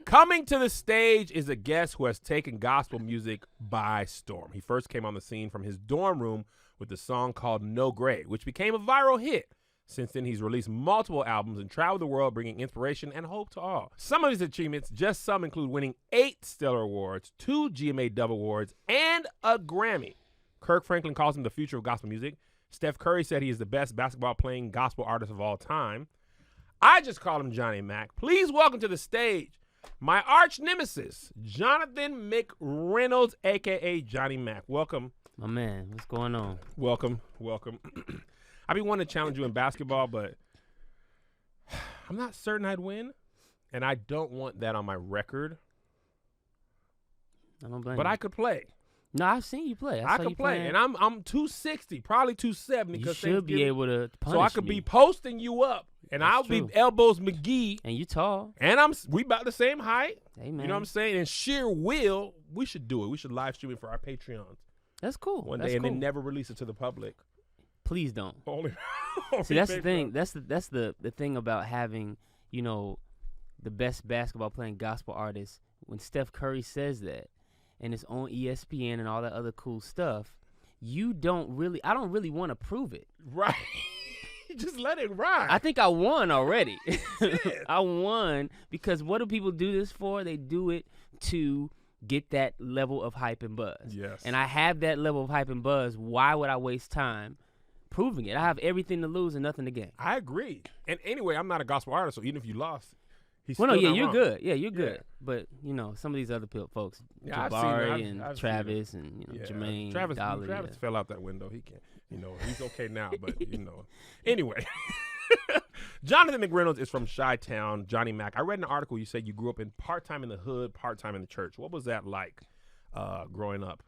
Coming to the stage is a guest who has taken gospel music by storm. He first came on the scene from his dorm room with the song called No Grade, which became a viral hit. Since then, he's released multiple albums and traveled the world bringing inspiration and hope to all. Some of his achievements, just some, include winning 8 Stellar Awards, 2 GMA Dove Awards, and a Grammy. Kirk Franklin calls him the future of gospel music. Steph Curry said he is the best basketball-playing gospel artist of all time. I just call him Johnny Mac. Please welcome to the stage my arch nemesis, Jonathan McReynolds, a.k.a. Johnny Mac. Welcome. My man, what's going on? Welcome. I've been wanting to challenge you in basketball, but I'm not certain I'd win, and I don't want that on my record. I don't blame But you. I could play. No, I've seen you play. I could play, and I'm 260, probably 270. You should be able to punish so I could me. be posting you up, and That's I'll true. be elbows McGee, And you tall. and we about the same height. Hey, man. You know what I'm saying? And sheer will, we should do it. We should live stream it for our Patreons That's cool. one That's day, and cool. then never release it to the public. Please don't. Only See, that's the thing. That's the thing about having, the best basketball playing gospel artist. When Steph Curry says that, and it's on ESPN and all that other cool stuff, I don't really want to prove it. Right. Just let it ride. I think I won already. I won because what do people do this for? They do it to get that level of hype and buzz. Yes. And I have that level of hype and buzz. Why would I waste time proving it? I have everything to lose and nothing to gain. I agree. And anyway, I'm not a gospel artist, so even if you lost, he's Well, no, still yeah, not you're wrong. good. Yeah, you're good. Yeah. but some of these other folks, Yeah, I've seen Jabari it. and I've seen Travis and Yeah. Jermaine, Travis Dolly. Travis fell out that window. He can't. He's okay now, but Anyway, Jonathan McReynolds is from Chi-Town. Johnny Mac. I read an article. You said you grew up in part-time in the hood, part-time in the church. What was that like, growing up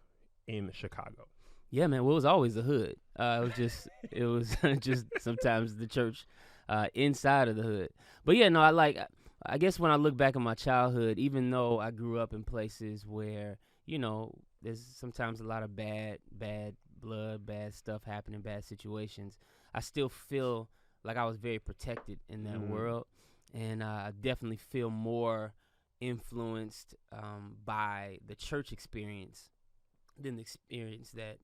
in Chicago? Yeah, man. Well, it was always the hood. It was just sometimes the church inside of the hood. But yeah, no, I guess when I look back at my childhood, even though I grew up in places where, there's sometimes a lot of bad blood, bad stuff happening, bad situations, I still feel like I was very protected in that world. And I definitely feel more influenced by the church experience than the experience that,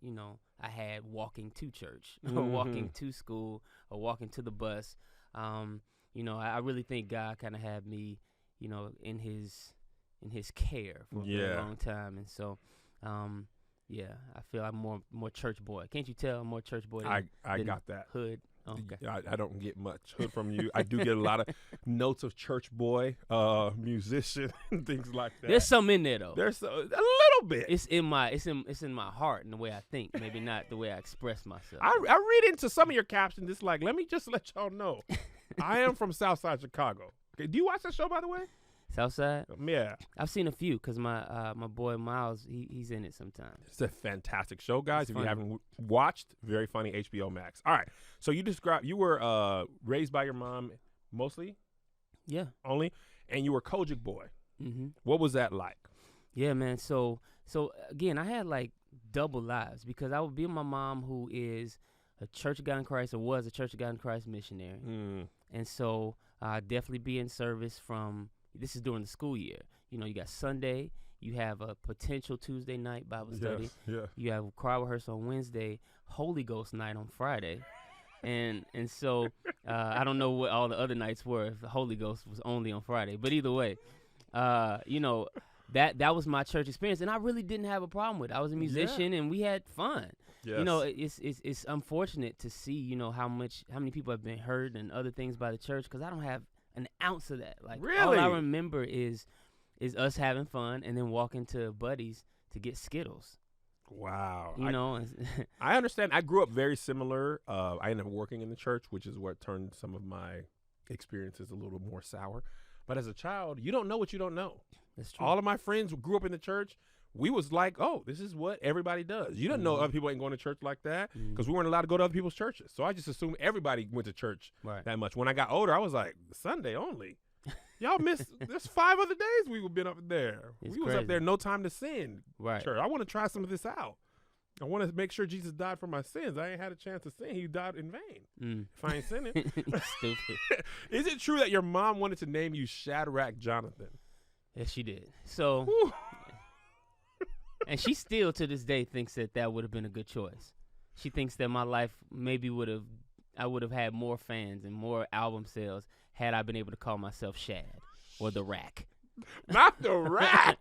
I had walking to church or walking to school or walking to the bus. I really think God kind of had me, in his care for a long time. And so, I feel I'm more church boy. Can't you tell I'm more church boy than I got that. hood? Okay. I don't get much hood from you. I do get a lot of notes of church boy, musician, and things like that. There's some in there though. There's a little bit. It's in my heart and the way I think, maybe not the way I express myself. I read into some of your captions. It's like, let me just let y'all know, I am from Southside Chicago. Okay, do you watch that show, by the way? Southside? Yeah. I've seen a few because my boy Miles, he's in it sometimes. It's a fantastic show, guys. It's If funny. you haven't watched, very funny, HBO Max. All right. So you were raised by your mom mostly, Yeah. only, and you were Kojic boy. Mm-hmm. What was that like? Yeah, man. So again, I had like double lives because I would be with my mom, who is a Church of God in Christ or was a Church of God in Christ missionary, and so definitely be in service from. This is during the school year. You got Sunday. You have a potential Tuesday night Bible study. Yeah. You have choir rehearsal on Wednesday, Holy Ghost night on Friday. And so I don't know what all the other nights were if the Holy Ghost was only on Friday. But either way, that was my church experience. And I really didn't have a problem with it. I was a musician and we had fun. Yes. It's unfortunate to see, how many people have been hurt and other things by the church because I don't have an ounce of that. Like, really? all I remember is us having fun and then walking to Buddy's to get Skittles. Wow. I I understand. I grew up very similar. I ended up working in the church, which is what turned some of my experiences a little more sour. But as a child, you don't know what you don't know. That's true. All of my friends who grew up in the church, we was like, oh, this is what everybody does. You didn't know other people ain't going to church like that because we weren't allowed to go to other people's churches. So I just assumed everybody went to church that much. When I got older, I was like, Sunday only. Y'all missed. There's 5 other days we would been up there. It's we was crazy. up there, no time to sin. Right. Church. I want to try some of this out. I want to make sure Jesus died for my sins. I ain't had a chance to sin. He died in vain. If I ain't sinning. Stupid. Is it true that your mom wanted to name you Shadrach Jonathan? Yes, she did. So, and she still to this day thinks that would have been a good choice. She thinks that my life maybe I would have had more fans and more album sales had I been able to call myself Shad or The Rack. Not The Rack.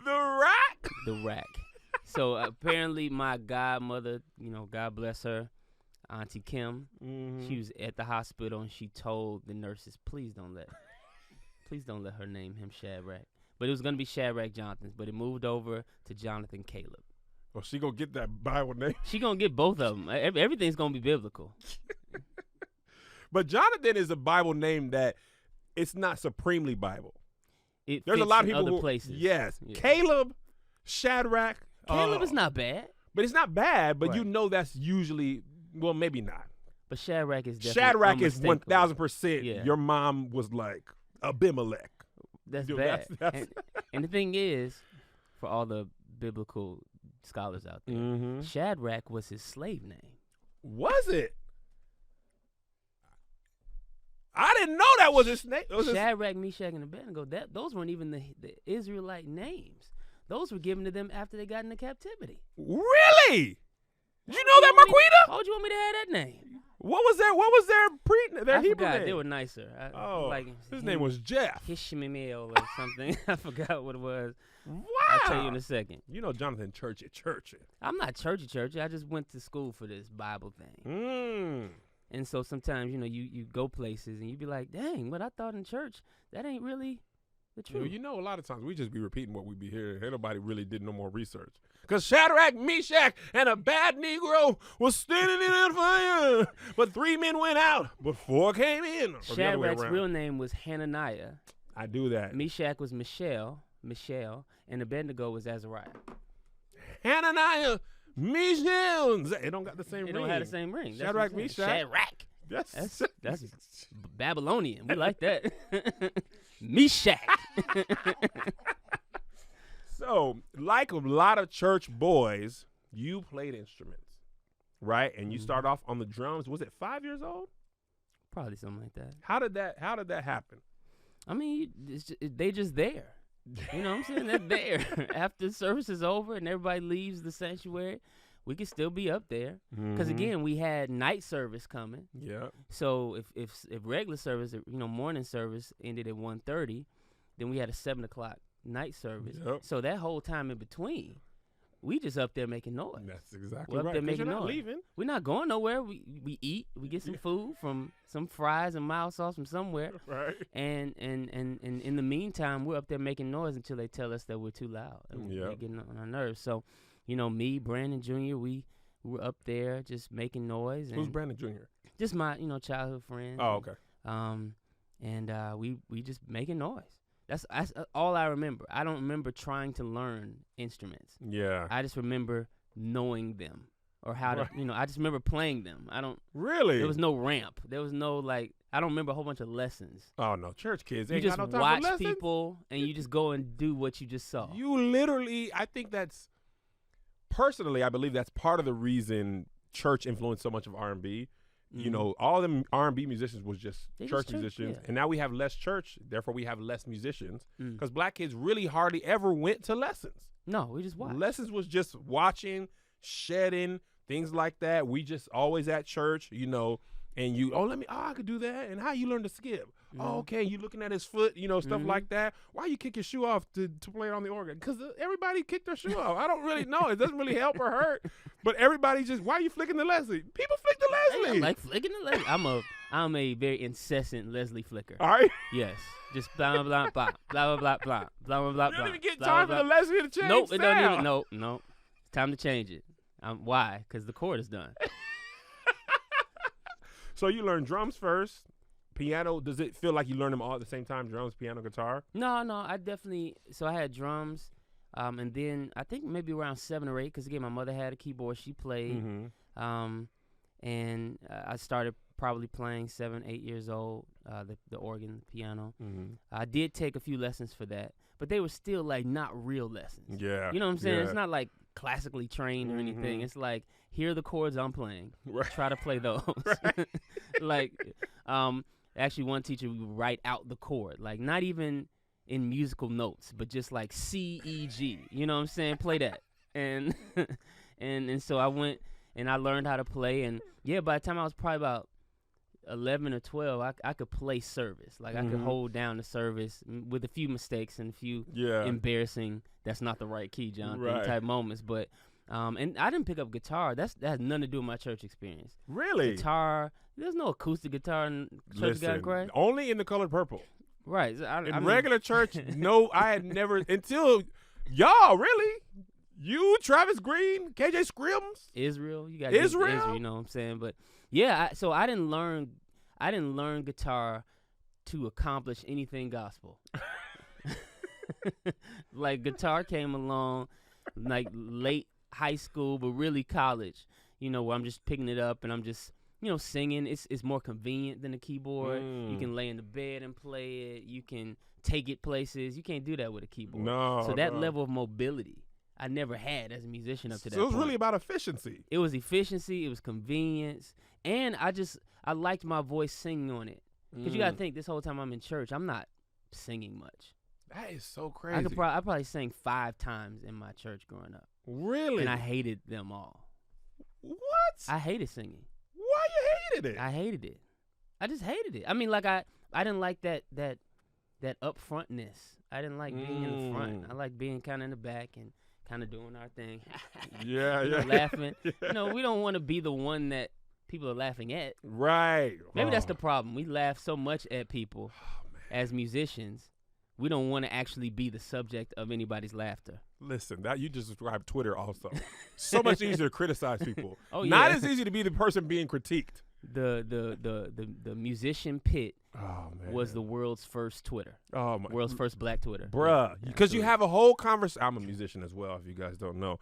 The Rack. The Rack. So apparently my godmother, God bless her, Auntie Kim, she was at the hospital and she told the nurses, please don't let her name him Shadrach. But it was going to be Shadrach Jonathan, but it moved over to Jonathan Caleb. Well, she going to get that Bible name. She going to get both of them. Everything's going to be biblical. But Jonathan is a Bible name that it's not supremely Bible. There's a lot of people other places. Yes. Yeah. Caleb, Shadrach. Caleb is not bad. But it's not bad, but right. That's usually, well, maybe not. But Shadrach is definitely Shadrach is 1,000%. Yeah. Your mom was like Abimelech. That's bad. And the thing is, for all the biblical scholars out there, Shadrach was his slave name. Was it? I didn't know that was his name. Shadrach, Meshach, and Abednego, those weren't even the Israelite names. Those were given to them after they got into captivity. Really? Did you know that, Marquita? Why would you want me to have that name? What was their I Hebrew forgot. name? They were nicer. His name was Jeff. Hishmael or something. I forgot what it was. Wow. I'll tell you in a second. You know Jonathan Church. I'm not churchy. I just went to school for this Bible thing. And so sometimes, you go places and you be like, dang, what I thought in church, that ain't really the truth. A lot of times we just be repeating what we be hearing. Ain't nobody really did no more research. Because Shadrach, Meshach, and a bad Negro was standing in that fire. But 3 men went out, but 4 came in. Shadrach's real name was Hananiah. I do that. Meshach was Michelle, and Abednego was Azariah. Hananiah, Meshach. They don't got the same ring. They don't have the same ring. Shadrach, Meshach. Shadrach. That's Babylonian. We like that. Meshach. So, like a lot of church boys, you played instruments, right? And you start off on the drums. Was it 5 years old? Probably something like that. How did that happen? I mean, they just there. You know what I'm saying? They're there. After the service is over and everybody leaves the sanctuary, we could still be up there. Because, again, we had night service coming. Yeah. So if regular service, morning service ended at 1:30, then we had a 7 o'clock night service. Yep. So that whole time in between, we just up there making noise. That's exactly We're right. up there making you're not noise. leaving. We're not going nowhere. We eat. We get some food from some fries and mild sauce from somewhere. Right. And in the meantime, we're up there making noise until they tell us that we're too loud. And we're getting on our nerves. So, me, Brandon Jr., we were up there just making noise. Who's Brandon Jr.? Just my, childhood friend. Oh, okay. And we just making noise. That's all I remember. I don't remember trying to learn instruments. Yeah. I just remember knowing them or how to, I just remember playing them. I don't. Really? There was no ramp. There was no, I don't remember a whole bunch of lessons. Oh, no. Church kids You ain't just got no time watch for lessons. people and you just go and do what you just saw. You literally, I think that's, personally, I believe that's part of the reason church influenced so much of R&B. All them R&B musicians was just church musicians. Yeah. And now we have less church, therefore we have less musicians. Because black kids really hardly ever went to lessons. No, we just watched. Lessons was just watching, shedding, things like that. We just always at church, and I could do that. And how you learn to skip? Oh, okay, you looking at his foot, stuff like that. Why you kick your shoe off to play it on the organ? Because everybody kicked their shoe off. I don't really know. It doesn't really help or hurt. But everybody just, why are you flicking the Leslie? People flick the Leslie. I like flicking the Leslie. I'm a very incessant Leslie flicker. All right. Yes. Just blah, blah, blah, blah, blah, blah, blah, blah, blah, blah. You don't even get time for the Leslie to change. Nope, it doesn't even. Nope. It's time to change it. Why? Because the chord is done. So you learn drums first. Piano, does it feel like you learn them all at the same time? Drums, piano, guitar? No, I definitely. So I had drums, and then I think maybe around 7 or 8, because again, my mother had a keyboard. She played, and I started probably playing 7, 8 years old, the organ, piano. I did take a few lessons for that, but they were still like not real lessons. Yeah. You know what I'm saying? Yeah. It's not like classically trained or anything. It's like, here are the chords I'm playing. Right. Try to play those. Right. Actually, one teacher would write out the chord. Like, not even in musical notes, but just like C, E, G. You know what I'm saying? Play that. And and so I went and I learned how to play. And yeah, by the time I was probably about 11 or 12, I could play service. Like I could hold down the service with a few mistakes and a few embarrassing, that's not the right key, Jonathan, type moments. But and I didn't pick up guitar. That has nothing to do with my church experience. Really? Guitar, there's no acoustic guitar in Church of God in Christ. Only in the color purple. Right. So in regular church, no, I had never, until y'all, really? You, Travis Green, KJ Scrims? Israel. You got Israel, you know what I'm saying? But yeah, so I didn't learn guitar to accomplish anything gospel. Like guitar came along like late high school, but really college, you know, where I'm just picking it up and I'm just, you know, singing. It's more convenient than the keyboard. You can lay in the bed and play it. You can take it places. You can't do that with a keyboard. No. So that level of mobility I never had as a musician up to that point. So it was really about efficiency. It was efficiency. It was convenience. And I liked my voice singing on it. Because you got to think, this whole time I'm in church, I'm not singing much. That is so crazy. I probably sang 5 times in my church growing up. Really? And I hated them all. What? I hated singing. Why you hated it? I hated it. I just hated it. I mean, like I didn't like that upfrontness. I didn't like being in the front. I like being kind of in the back and kind of doing our thing. Laughing. You know, we don't want to be the one that people are laughing at. Right. Maybe that's the problem. We laugh so much at people as musicians. We don't want to actually be the subject of anybody's laughter. Listen, that you just described Twitter also. So much easier to criticize people. Oh, yeah. Not as easy to be the person being critiqued. The musician pit was the world's first Twitter. Oh my! World's first black Twitter. Bruh. Because you have a whole conversation. I'm a musician as well, if you guys don't know.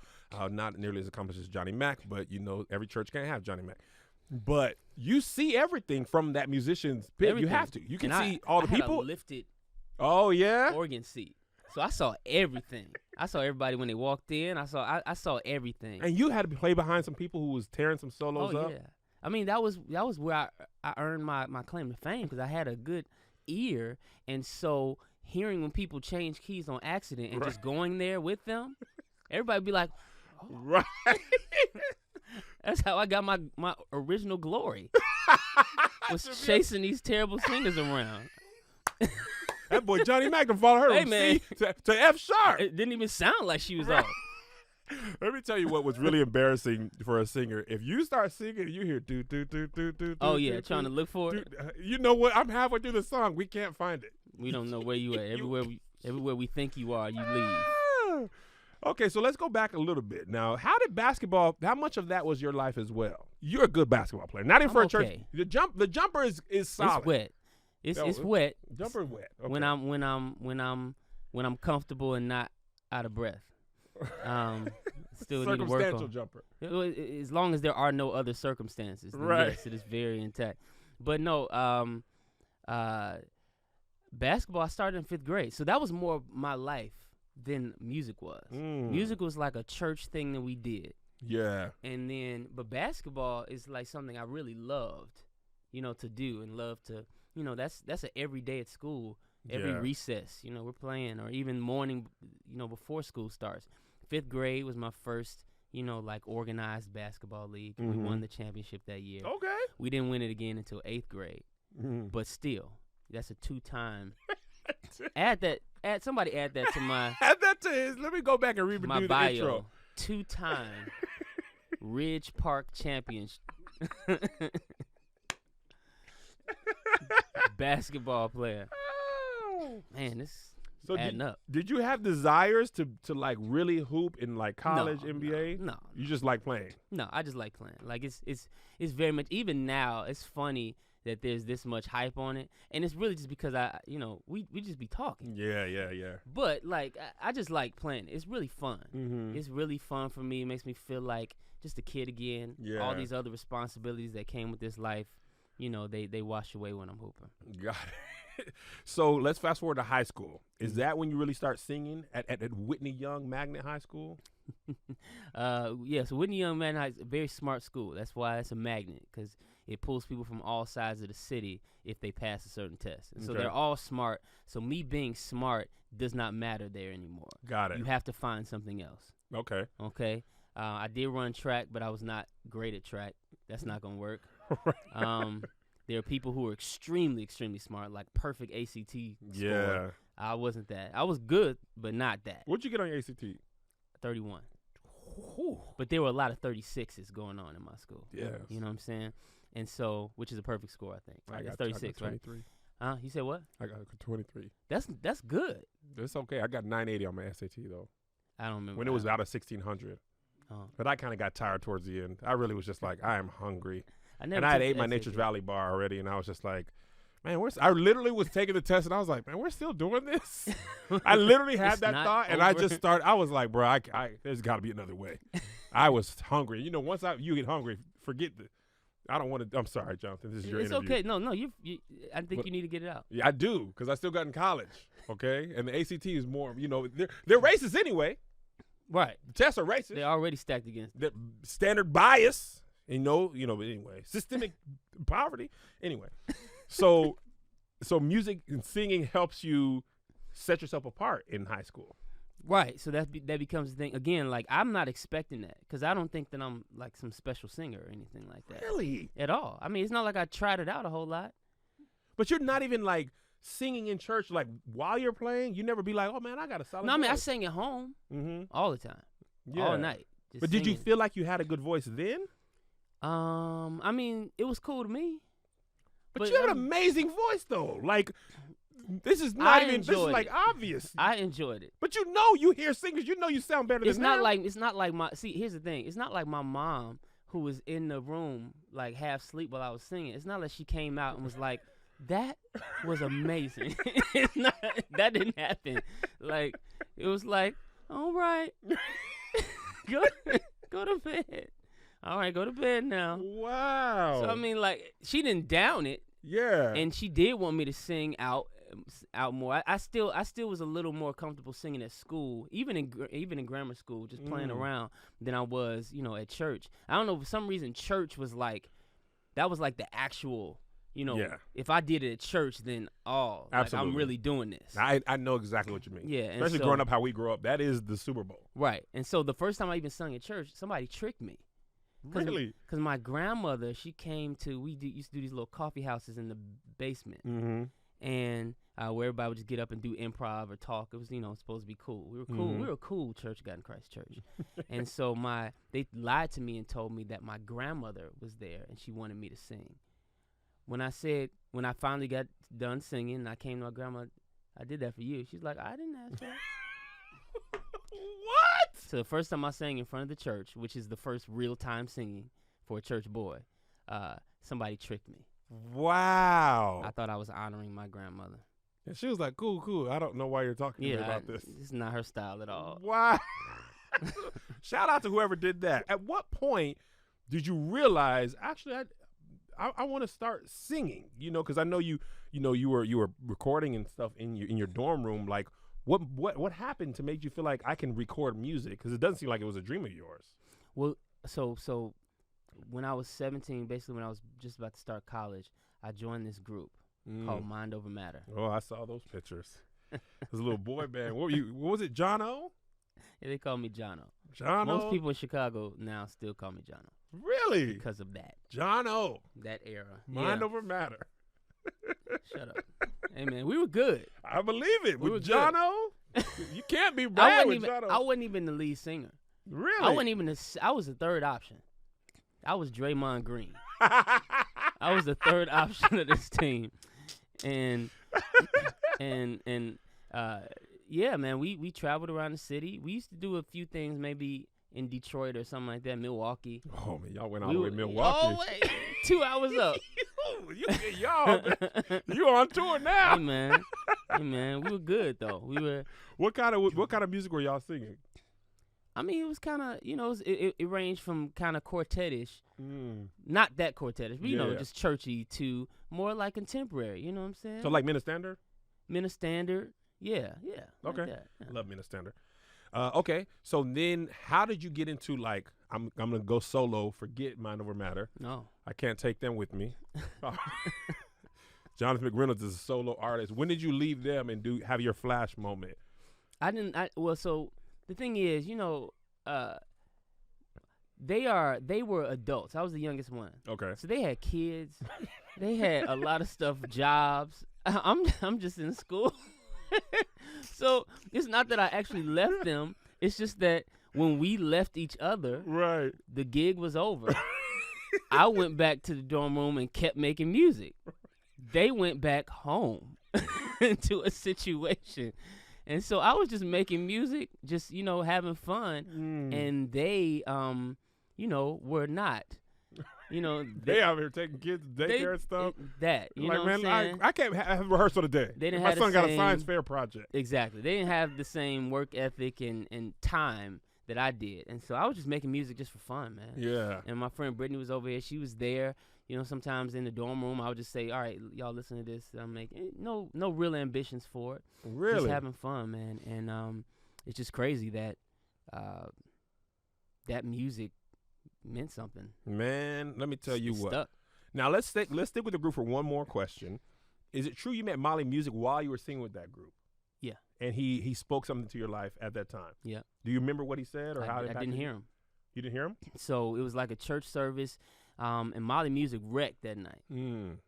Not nearly as accomplished as Johnny Mac, but you know every church can't have Johnny Mac. But you see everything from that musician's pit. Everything. You have to. You can and see all the I had people. A lifted organ seat. So I saw everything. I saw everybody when they walked in. I saw everything. And you had to play behind some people who was tearing some solos up. Oh, yeah. I mean, that was where I earned my claim to fame, because I had a good ear. And so hearing when people change keys on accident and just going there with them, everybody be like, oh. Right. That's how I got my original glory. Was chasing these terrible singers around. That boy Johnny Mac done followed her Hey, from man. C to F sharp. It didn't even sound like she was off. Let me tell you what was really embarrassing for a singer. If you start singing and you hear do. Oh yeah, trying to look for it. You know what? I'm halfway through the song. We can't find it. We don't know where you at. Everywhere we think you are, you leave. Okay, so let's go back a little bit. Now, how much of that was your life as well? You're a good basketball player. Not even for a church. The jumper is solid. It's wet. It's wet. Jumper is wet. Okay. When I'm comfortable and not out of breath. Still need to work on. Circumstantial jumper. As long as there are no other circumstances, then right? Yes, it is very intact. But no, basketball I started in 5th grade, so that was more of my life than music was. Music was like a church thing that we did. Yeah. But basketball is like something I really loved, you know, to do and love to, you know, that's an every day at school, every recess, you know, we're playing, or even morning, you know, before school starts. 5th grade was my first, you know, like organized basketball league. We won the championship that year. Okay. We didn't win it again until 8th grade, but still, that's a 2-time. Somebody add that to my. Add that to his. Let me go back and read my the bio. intro. 2-time Ridge Park champion basketball player. Man, this adding up. Did you have desires to like really hoop in like college, NBA? No. You just like playing? No, I just like playing. Like it's very much, even now, it's funny that there's this much hype on it, and it's really just because we just be talking. Yeah. But like I just like playing. It's really fun. It's really fun for me. It makes me feel like just a kid again. Yeah. All these other responsibilities that came with this life, you know, they wash away when I'm hooping. Got it. So let's fast forward to high school. Is that when you really start singing at Whitney Young Magnet High School? Yeah. So Whitney Young Magnet High is a very smart school. That's why it's a magnet, because it pulls people from all sides of the city if they pass a certain test. And so Okay. they're all smart. So me being smart does not matter there anymore. Got it. You have to find something else. Okay. Okay. I did run track, but I was not great at track. That's not going to work. There are people who are extremely, extremely smart, like perfect ACT score. Yeah. I wasn't that. I was good, but not that. What'd you get on your ACT? 31. Whew. But there were a lot of 36s going on in my school. Yes. You know what I'm saying? And so, which is a perfect score, I think. Right? I That's got 36, right? 23. You said what? I got 23. That's good. It's okay. I got 980 on my SAT though. I don't remember. When it was out of 1600. But I kind of got tired towards the end. I really was just like, I am hungry. I had ate my Nature's Valley bar already, and I was just like, man, I literally was taking the test, and I was like, man, we're still doing this? I literally had It's that not thought, and over. I just started. I was like, bro, there's got to be another way. I was hungry. You know, once you get hungry, forget the. I don't want to. I'm sorry, Jonathan. This is your It's interview. okay. No, you. I think you need to get it out. Yeah, I do, because I still got in college, okay? And the ACT is more, they're racist anyway. Right. The tests are racist. They're already stacked against. The standard bias, but anyway, systemic poverty. Anyway, so music and singing helps you set yourself apart in high school. Right. So that becomes the thing. Again, like, I'm not expecting that because I don't think that I'm like some special singer or anything like that. Really? At all. I mean, it's not like I tried it out a whole lot. But you're not even like singing in church, like while you're playing. You never be like, oh man, I got a solid No, I mean, I voice. sang at home Mm-hmm. all the time. Yeah. All night. Just But did you singing. feel like you had a good voice then? I mean, it was cool to me. But you have an amazing voice though. Like, this is not even. This is enjoyed like it. obvious. I enjoyed it. But you hear singers. You sound better It's than not them. like my. See, here's the thing. It's not like my mom who was in the room like half asleep while I was singing. It's not like she came out and was like, "That was amazing." It's not. That didn't happen. Like, it was like, "All right, go to bed. All right, go to bed now." Wow. So I mean, like, she didn't down it. Yeah. And she did want me to sing out more. I still was a little more comfortable singing at school, even in grammar school, just playing around, than I was, at church. I don't know, for some reason church was like, that was like the actual, Yeah. if I did it at church, then like, Absolutely. I'm really doing this. I know exactly what you mean. Yeah, and Especially so- growing up how we grew up. That is the Super Bowl. Right. And so the first time I even sung at church, somebody tricked me. Really? Because my grandmother, she came to, used to do these little coffee houses in the basement. Mm-hmm. And where everybody would just get up and do improv or talk. It was, supposed to be cool. We were cool. Mhm. We were a cool church, God in Christ church. And so they lied to me and told me that my grandmother was there and she wanted me to sing. When I finally got done singing and I came to my grandma, I did that for you. She's like, I didn't ask her. What? So the first time I sang in front of the church, which is the first real time singing for a church boy, somebody tricked me. Wow. I thought I was honoring my grandmother. And she was like, cool. I don't know why you're talking to me about this. It's not her style at all. Wow. Shout out to whoever did that. At what point did you realize, actually, I want to start singing? Because I know you were recording and stuff in your dorm room. Like, what happened to make you feel like I can record music? Because it doesn't seem like it was a dream of yours. Well, so when I was 17, basically when I was just about to start college, I joined this group called Mind Over Matter. Oh, I saw those pictures. It was a little boy band. What was it, John-O? Yeah, they call me Jono. John-O? Most people in Chicago now still call me Jono Really? because of that John-O. era. Mind Yeah. over matter. Shut up. Hey man, we were good. I believe it. We With were John-O, you can't be I bad wasn't with even. John-O. I wasn't even the lead singer. Really? I wasn't even. I was the third option. I was Draymond Green. I was the third option of this team, and yeah, man, we traveled around the city. We used to do a few things, maybe in Detroit or something like that, Milwaukee. Oh man, y'all went all the way to Milwaukee. Oh wait, 2 hours up. You on tour now? Hey man, we were good though. We were. What kind of music were y'all singing? I mean, it was kind of, it ranged from kind of quartet-ish, not that quartet-ish, but, Yeah. just churchy to more like contemporary, you know what I'm saying? So like Ministander? Standard, yeah. Like Okay. that, yeah. Love Ministander. Okay, so then how did you get into like, I'm gonna go solo. Forget Mind Over Matter. No. I can't take them with me. Jonathan McReynolds is a solo artist. When did you leave them and have your flash moment? Well, so the thing is, they were adults. I was the youngest one. Okay. So they had kids. They had a lot of stuff, jobs. I'm just in school. So it's not that I actually left them. It's just that when we left each other, right, the gig was over. I went back to the dorm room and kept making music. They went back home into a situation. And so I was just making music, just, having fun. And they, were not. They out here taking kids to daycare and stuff. You know what I'm saying? I can't have rehearsal today. They didn't My have son the got a same- science fair project. Exactly. They didn't have the same work ethic and time that I did. And so I was just making music just for fun, man. Yeah. And my friend Brittany was over here. She was there. Sometimes in the dorm room, I would just say, all right, y'all listen to this. I'm making no real ambitions for it. Really? Just having fun, man. And it's just crazy that that music meant something. Man, let me tell you what. Stuck. Now let's stick with the group for one more question. Is it true you met Molly Music while you were singing with that group? Yeah. And he spoke something to your life at that time? Yeah. Do you remember what he said or how it I didn't hear him. You didn't hear him? So it was like a church service, and Molly Music wrecked that night.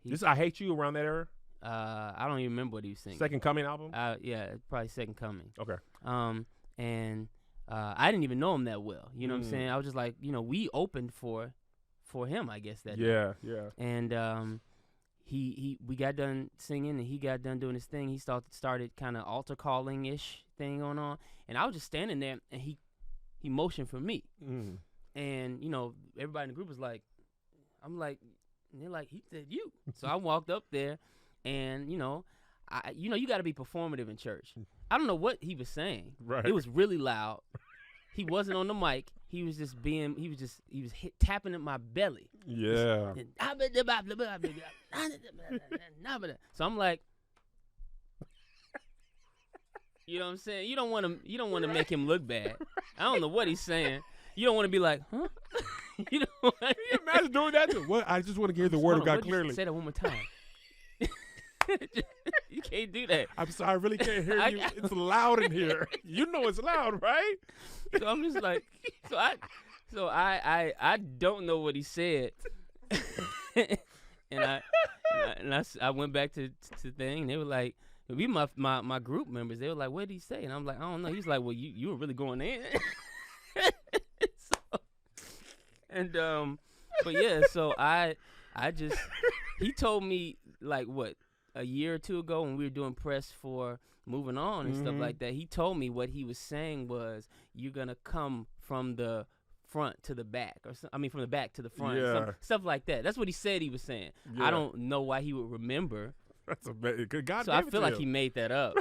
This I Hate You around that era? I don't even remember what he was singing. Second Coming album? Yeah, probably Second Coming. Okay. And I didn't even know him that well. You know what I'm saying? I was just like, we opened for him, I guess, that night. Yeah. And we got done singing, and he got done doing his thing. He started kind of altar calling-ish thing going on. And I was just standing there, and he motioned for me. And, everybody in the group was like, I'm like, and they're like, he said you. So I walked up there, and, you got to be performative in church. I don't know what he was saying. Right. It was really loud. He wasn't on the mic. He was tapping at my belly. Yeah. So I'm like, you know what I'm saying? You don't want to make him look bad. I don't know what he's saying. You don't want to be like, huh? You know. Can you imagine doing that? What? I just want to hear the word of God clearly. Say that one more time. You can't do that. I'm sorry, I really can't hear you. It's loud in here. You know it's loud, right? So I'm just like, I don't know what he said, and I went back to thing. And they were like, my group members. They were like, what did he say? And I'm like, I don't know. He was like, well, you were really going in. But yeah, so I just, he told me like what, a year or two ago when we were doing press for Moving On and stuff like that, he told me what he was saying was you're going to come from the front to the back, from the back to the front, stuff like that. That's what he said he was saying. Yeah. I don't know why he would remember. That's a good God. So I feel like he made that up.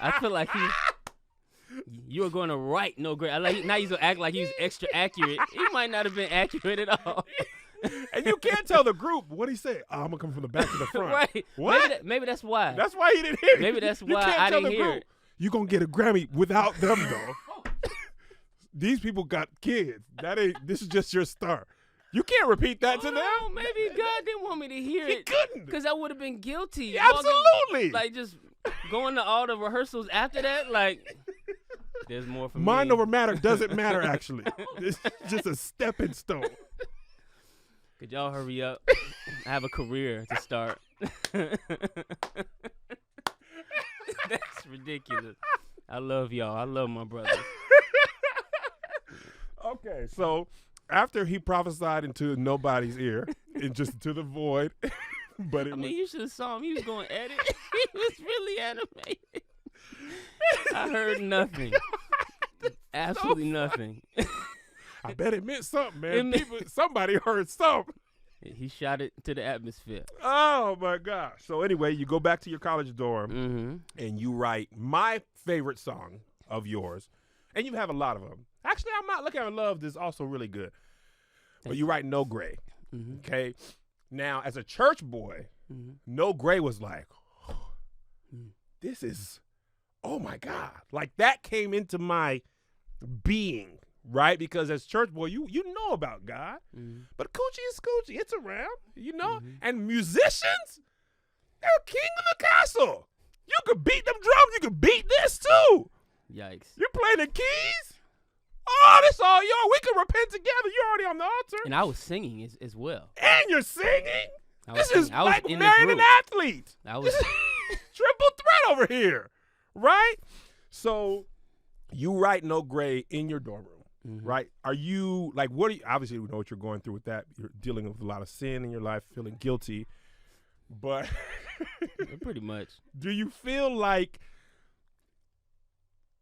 I feel like you were going to write no great. Now he's going to act like he's extra accurate. He might not have been accurate at all. And you can't tell the group what he said. Oh, I'm gonna come from the back to the front. Right? What? Maybe that's why. That's why he didn't hear it. Maybe that's why I didn't hear it. You gonna get a Grammy without them though. These people got kids. This is just your star. You can't repeat that to them. Maybe God didn't want me to hear it. He couldn't. Because I would have been guilty. Yeah, absolutely. Like just going to all the rehearsals after that. Like there's more for me. Mind over matter doesn't matter actually. It's just a stepping stone. Could y'all hurry up? I have a career to start. That's ridiculous. I love y'all. I love my brothers. Okay, so after he prophesied into nobody's ear, and just to the void, but you should have saw him. He was going at it. He was really animated. I heard nothing. Absolutely nothing. I bet it meant something, man. Somebody heard something. He shot it to the atmosphere. Oh, my gosh. So anyway, you go back to your college dorm, and you write my favorite song of yours, and you have a lot of them. Actually, I'm not looking at Love is also really good. But you write No Gray, okay? Now, as a church boy, No Gray was like, this is, oh, my God. Like, that came into my being right? Because as church boy, you know about God, Mm-hmm. but coochie is coochie. It's around, you know. Mhm. And musicians, they're king of the castle. You could beat them drums. You could beat this too. Yikes. You're playing the keys. Oh, this all yours. We can repent together. You're already on the altar, And I was singing as well. and you're singing. I was This is singing. I was like in the marrying an group. athlete. I was. Triple threat over here, right? So you write No Gray in your dorm room, Mhm. right? Are you like, what are you, obviously we know what you're going through with that. You're dealing with a lot of sin in your life, feeling guilty, but Pretty much. do you feel like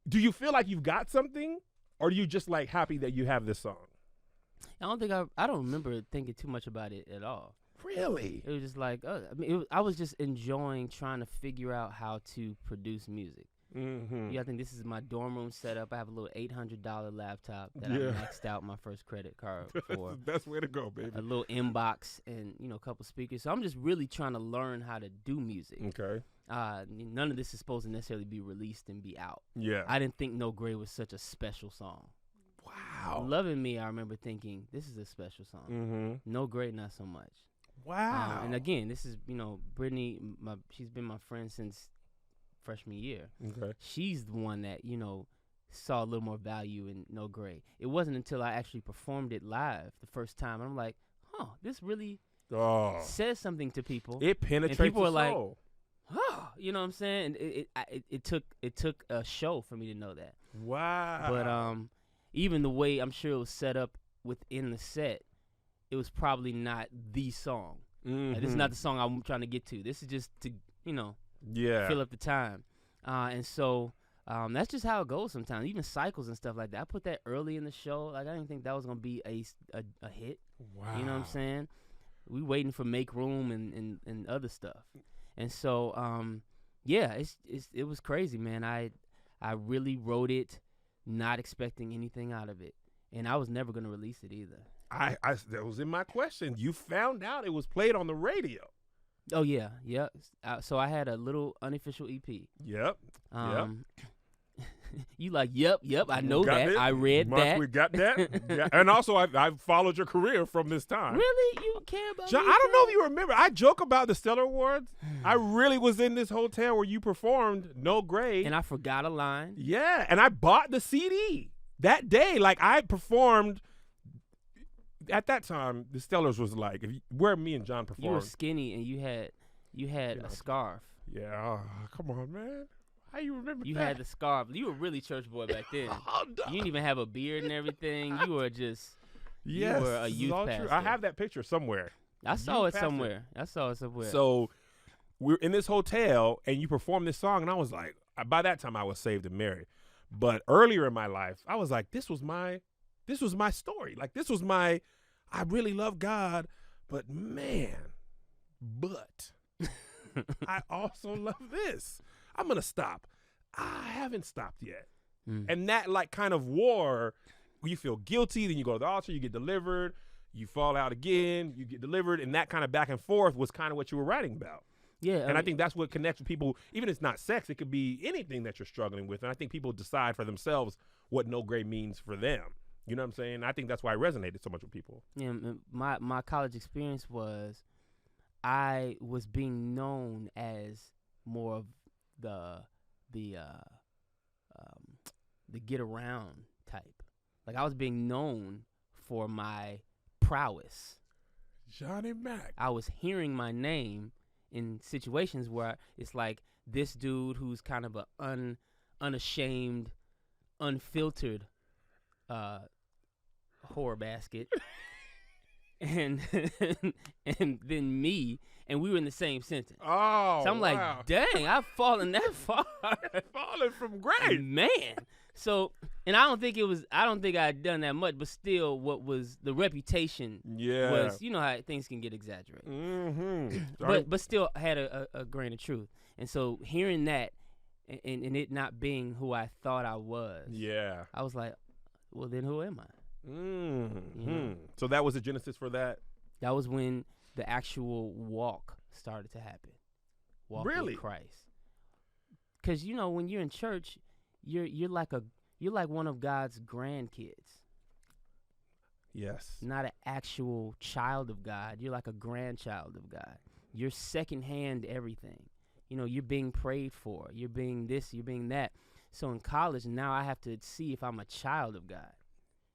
you've got something, or are you just like happy that you have this song? I don't remember thinking too much about it at all. Really? It was just like, I was just enjoying trying to figure out how to produce music. Mm-hmm. Yeah, I think this is my dorm room setup. I have a little $800 laptop that Yeah. I maxed out my first credit card for. Best way to go, baby. A little inbox and a couple speakers. So I'm just really trying to learn how to do music. Okay. None of this is supposed to necessarily be released and be out. Yeah. I didn't think No Gray was such a special song. Wow. Loving Me, I remember thinking this is a special song. Mm-hmm. No Gray, not so much. Wow. And again, this is Brittany. She's been my friend since freshman year. Okay. She's the one that saw a little more value in No Gray. It wasn't until I actually performed it live the first time, and I'm like, this really says something to people. It penetrates and people the are like, soul. you know what I'm saying? And it took a show for me to know that. Wow. But even the way I'm sure it was set up within the set, it was probably not the song. Mm-hmm. Like, this is not the song I'm trying to get to. This is just to fill up the time. And so that's just how it goes sometimes. Even cycles and stuff like that. I put that early in the show. Like, I didn't think that was gonna be a hit. Wow. You know what I'm saying? We waiting for Make Room and other stuff. And so it was crazy, man. I really wrote it not expecting anything out of it, and I was never gonna release it either. That was in my question. You found out it was played on the radio. Oh yeah. So I had a little unofficial EP. Yep. You like, yep, I know Got that. it. I read Mark, that. we got that. Yeah. And also, I've followed your career from this time. Really? You care about John, me? I don't know if you remember. I joke about the Stellar Awards. I really was in this hotel where you performed No Gray. And I forgot a line. Yeah, and I bought the CD that day. Like, I performed. At that time, the Stellars was like, where me and John performed. You were skinny and you had a scarf. Yeah, come on, man. How you remember You that? had the scarf. You were really church boy back then. Oh, no. You didn't even have a beard and everything. You were just Yes, were a this is youth all true. I pastor. have that picture somewhere. I saw it pastor. somewhere. So we're in this hotel, and you performed this song, and I was like, by that time I was saved and married. But earlier in my life, I was like, this was my story. Like, this was I really love God, but I also love this. I'm going to stop. I haven't stopped yet. And that like kind of war, where you feel guilty, then you go to the altar, you get delivered, you fall out again, you get delivered, and that kind of back and forth was kind of what you were writing about. Yeah. And I think that's what connects with people. Even if it's not sex, it could be anything that you're struggling with. And I think people decide for themselves what No Gray means for them. You know what I'm saying? I think that's why it resonated so much with people. Yeah, my college experience was I was being known as more of the get around type. Like, I was being known for my prowess. Johnny Mac. I was hearing my name in situations where it's like this dude who's kind of a unashamed, unfiltered whore basket. and then me, and we were in the same sentence. Oh, so I'm wow. like, dang, I've fallen that far. Falling from grace. Man. So, and I don't think I had done that much, but still what was the reputation was, you know how things can get exaggerated. Mm-hmm. But still had a grain of truth. And so hearing that and it not being who I thought I was, I was like, well, then who am I? Mm-hmm. You know? So that was the genesis for that? That was when the actual walk started to happen. Walk Really? with Christ. Because, when you're in church, you're like one of God's grandkids. Yes. Not an actual child of God. You're like a grandchild of God. You're secondhand everything. You know, you're being prayed for. You're being this, you're being that. So in college, now I have to see if I'm a child of God.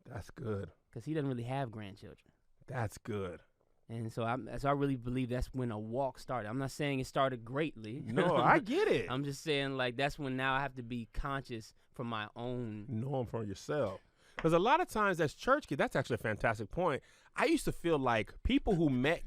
That's good. Because he doesn't really have grandchildren. That's good. And so I really believe that's when a walk started. I'm not saying it started greatly. No, I get it. I'm just saying, like, that's when now I have to be conscious for my own. Know him for yourself. Because a lot of times as church kids, that's actually a fantastic point. I used to feel like people who met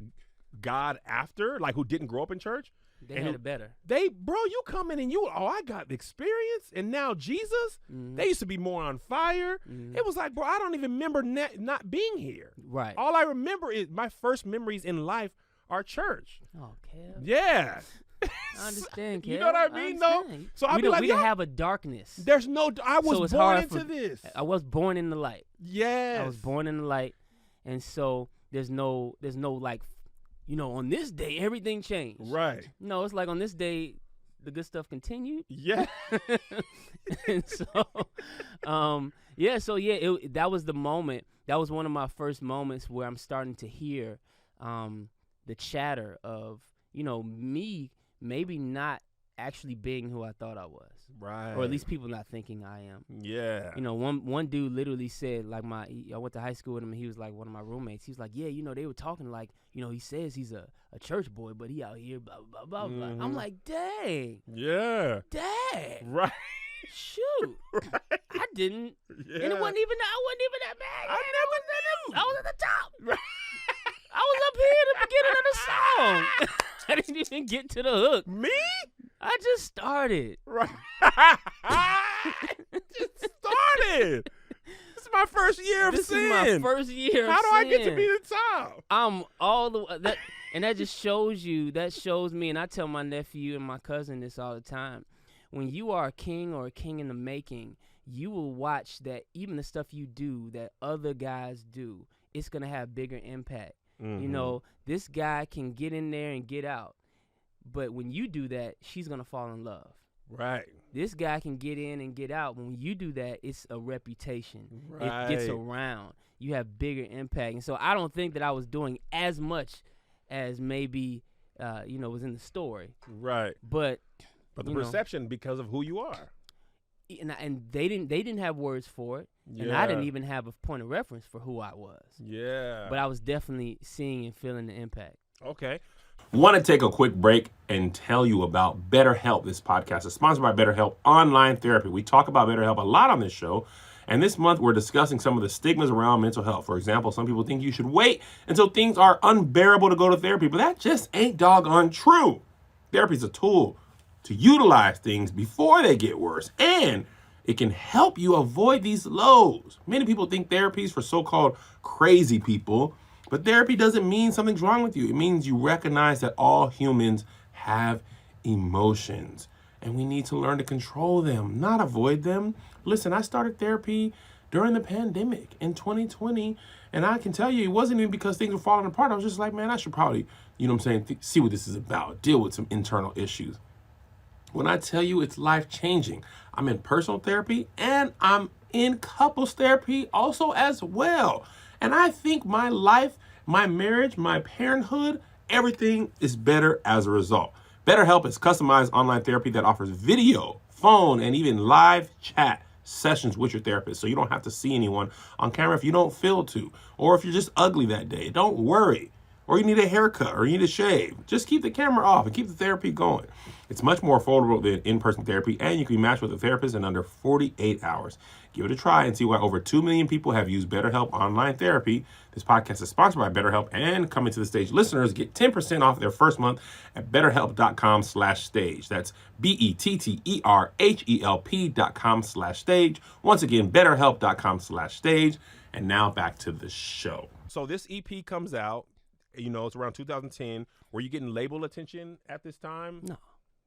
God after, like who didn't grow up in church, They had it better. Bro, you come in and I got the experience. And now Jesus, they used to be more on fire. It was like, bro, I don't even remember not being here. Right. All I remember is my first memories in life are church. Oh, Kev. Yeah. I understand, Kev. You know what I mean, though? So we don't have a darkness. There's no, I was born into this. I was born in the light. Yes. I was born in the light. And so there's no like, you know, on this day, everything changed. Right. No, it's like on this day, the good stuff continued. Yeah. And so, that was the moment. That was one of my first moments where I'm starting to hear the chatter of, you know, me maybe not actually being who I thought I was. Right. Or at least people not thinking I am. Yeah. You know, one dude literally said, like, I went to high school with him, and he was like one of my roommates. He was like, yeah, you know, they were talking like, you know, he says he's a church boy, but he out here, blah, blah, blah, blah. I'm like, dang. Yeah. Dang. Right. Shoot. Right. I didn't. Yeah. And I wasn't even that bad. I was at the top. Right. I was up here at the beginning of the song. I didn't even get to the hook. Me? I just started. Right. Just started. This is my first year of sin. This is my first year of sin. How do I get to be the top? I'm all the way. And that just shows you, that shows me, and I tell my nephew and my cousin this all the time. When you are a king or a king in the making, you will watch that even the stuff you do that other guys do, it's going to have bigger impact. Mm-hmm. You know, this guy can get in there and get out. But when you do that, she's going to fall in love. Right. This guy can get in and get out. When you do that, it's a reputation. Right. It gets around. You have bigger impact. And so I don't think that I was doing as much as maybe, was in the story. Right. But the perception because of who you are. And they didn't have words for it. Yeah. And I didn't even have a point of reference for who I was. Yeah. But I was definitely seeing and feeling the impact. Okay. Want to take a quick break and tell you about BetterHelp. This podcast is sponsored by BetterHelp Online Therapy. We talk about BetterHelp a lot on this show. And this month, we're discussing some of the stigmas around mental health. For example, some people think you should wait until things are unbearable to go to therapy, but that just ain't doggone true. Therapy is a tool to utilize things before they get worse, and it can help you avoid these lows. Many people think therapy is for so-called crazy people, but therapy doesn't mean something's wrong with you. It means you recognize that all humans have emotions, and we need to learn to control them, not avoid them. Listen, I started therapy during the pandemic in 2020, and I can tell you it wasn't even because things were falling apart. I was just like, man, I should probably, see what this is about, deal with some internal issues. When I tell you it's life-changing, I'm in personal therapy and I'm in couples therapy also as well. And I think my life, my marriage, my parenthood, everything is better as a result. BetterHelp is customized online therapy that offers video, phone, and even live chat sessions with your therapist. So you don't have to see anyone on camera if you don't feel to, or if you're just ugly that day. Don't worry. Or you need a haircut, or you need a shave. Just keep the camera off and keep the therapy going. It's much more affordable than in-person therapy, and you can match with a therapist in under 48 hours. Give it a try and see why over 2 million people have used BetterHelp Online Therapy. This podcast is sponsored by BetterHelp, and Coming to the Stage listeners get 10% off their first month at BetterHelp.com/stage. That's BetterHelp.com/stage. Once again, BetterHelp.com/stage. And now back to the show. So this EP comes out. It's around 2010. Were you getting label attention at this time? No.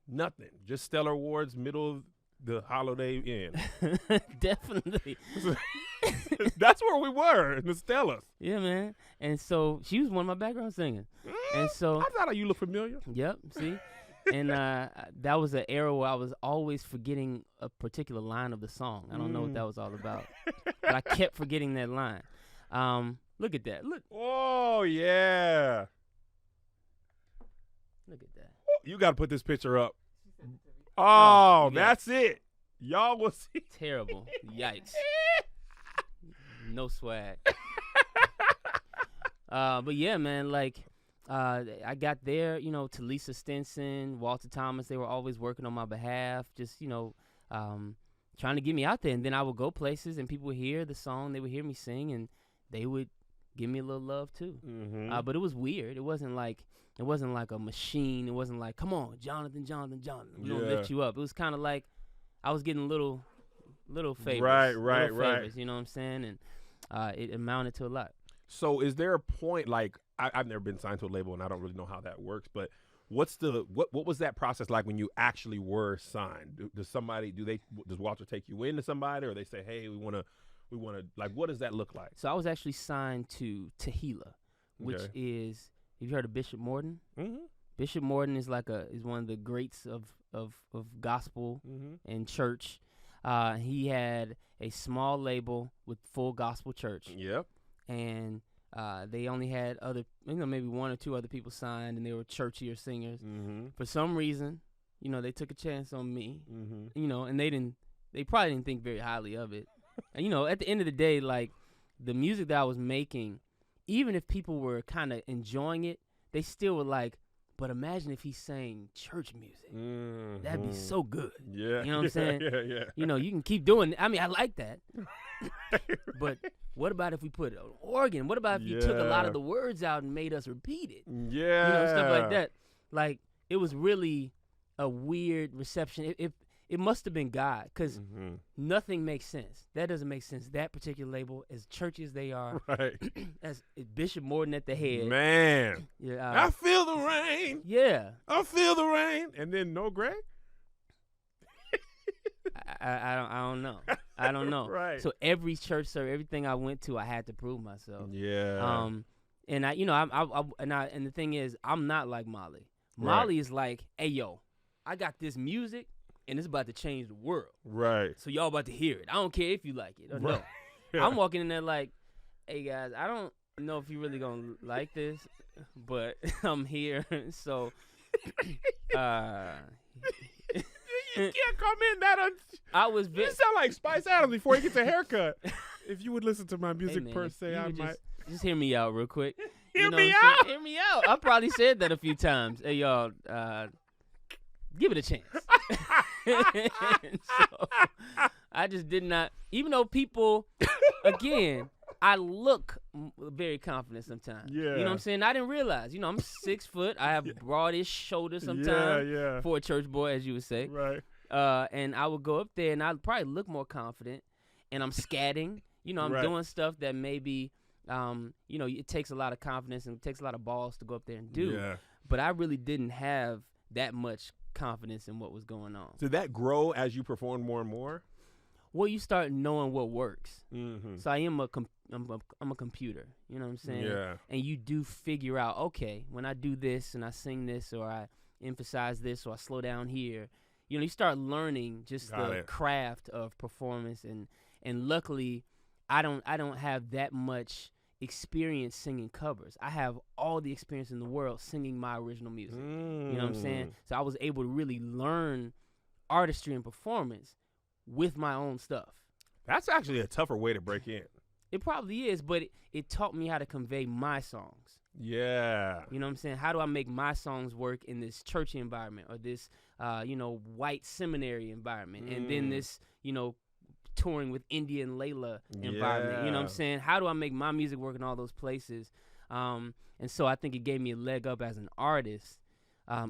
Nothing. Just Stellar Awards, middle of the holiday end. Definitely. That's where we were, in the Stellars. Yeah, man. And so she was one of my background singers. And so I thought you looked familiar. Yep, see? And that was an era where I was always forgetting a particular line of the song. I don't know what that was all about. But I kept forgetting that line. Look at that. Look. Oh, yeah. Look at that. You got to put this picture up. Oh, No, that's it. Y'all will see. Terrible. Yikes. No swag. But yeah, man, like I got there, you know, to Lisa Stinson, Walter Thomas, they were always working on my behalf, just, you know, trying to get me out there. And then I would go places and people would hear the song, they would hear me sing, and they would give me a little love too. Mm-hmm. But it was weird. It wasn't like a machine. It wasn't like, come on, Jonathan, we're gonna lift you up. It was kind of like I was getting little favors. Right. Favors, you know what I'm saying? And it amounted to a lot. So is there a point, like, I've never been signed to a label and I don't really know how that works, but what was that process like when you actually were signed? Does Walter take you into somebody, or they say, hey, we want to, like, what does that look like? So I was actually signed to Tehillah, which is, have you heard of Bishop Morton? Mm-hmm. Bishop Morton is one of the greats of gospel and church. He had a small label with full gospel church. Yep. And they only had maybe one or two other people signed, and they were churchier singers. Mm-hmm. For some reason, you know, they took a chance on me. Mm-hmm. You know, and they probably didn't think very highly of it. And, you know, at the end of the day, like, the music that I was making, even if people were kind of enjoying it, they still were like, but imagine if he sang church music. Mm-hmm. That'd be so good. Yeah. You know what I'm saying? Yeah. You know, you can keep doing it. I mean, I like that. But what about if we put an organ? What about if you took a lot of the words out and made us repeat it? Yeah. You know, stuff like that. Like, it was really a weird reception. It must have been God, because nothing makes sense. That doesn't make sense. That particular label, as churchy as they are, right? as Bishop Morton at the head. Man, yeah, I feel the rain. Yeah, I feel the rain, and then no Greg. I don't know. I don't know. Right. So every church service, everything I went to, I had to prove myself. Yeah. And and the thing is, I'm not like Molly. Molly is like, hey, yo, I got this music, and it's about to change the world. Right. So y'all about to hear it. I don't care if you like it or no. Yeah. I'm walking in there like, hey, guys, I don't know if you really going to like this, but I'm here. So, you can't come in that you sound like Spice Adams before he gets a haircut. If you would listen to my music, man, per se, I might. Just hear me out real quick. Hear me out. Hear me out. I probably said that a few times. Hey, y'all, give it a chance. So, I just did not, even though people, again, I look very confident sometimes. Yeah. You know what I'm saying? I didn't realize. You know, I'm 6 foot. I have broadish shoulders sometimes for a church boy, as you would say. Right. And I would go up there, and I'd probably look more confident, and I'm scatting. You know, I'm doing stuff that maybe, you know, it takes a lot of confidence and it takes a lot of balls to go up there and do. Yeah. But I really didn't have that much confidence in what was going on. Did that grow as you performed more and more? Well, you start knowing what works. Mm-hmm. So I'm a computer. You know what I'm saying? Yeah. And you do figure out, okay, when I do this and I sing this, or I emphasize this, or I slow down here, you know, you start learning just the craft of performance. And luckily, I don't have that much experience singing covers. I have all the experience in the world singing my original music. You know what I'm saying? So I was able to really learn artistry and performance with my own stuff. That's actually a tougher way to break in. It probably is, but it taught me how to convey my songs. Yeah. You know what I'm saying? How do I make my songs work in this churchy environment, or this, you know, white seminary environment, and then this, you know, touring with India and Layla environment. You know what I'm saying? How do I make my music work in all those places? And so I think it gave me a leg up as an artist,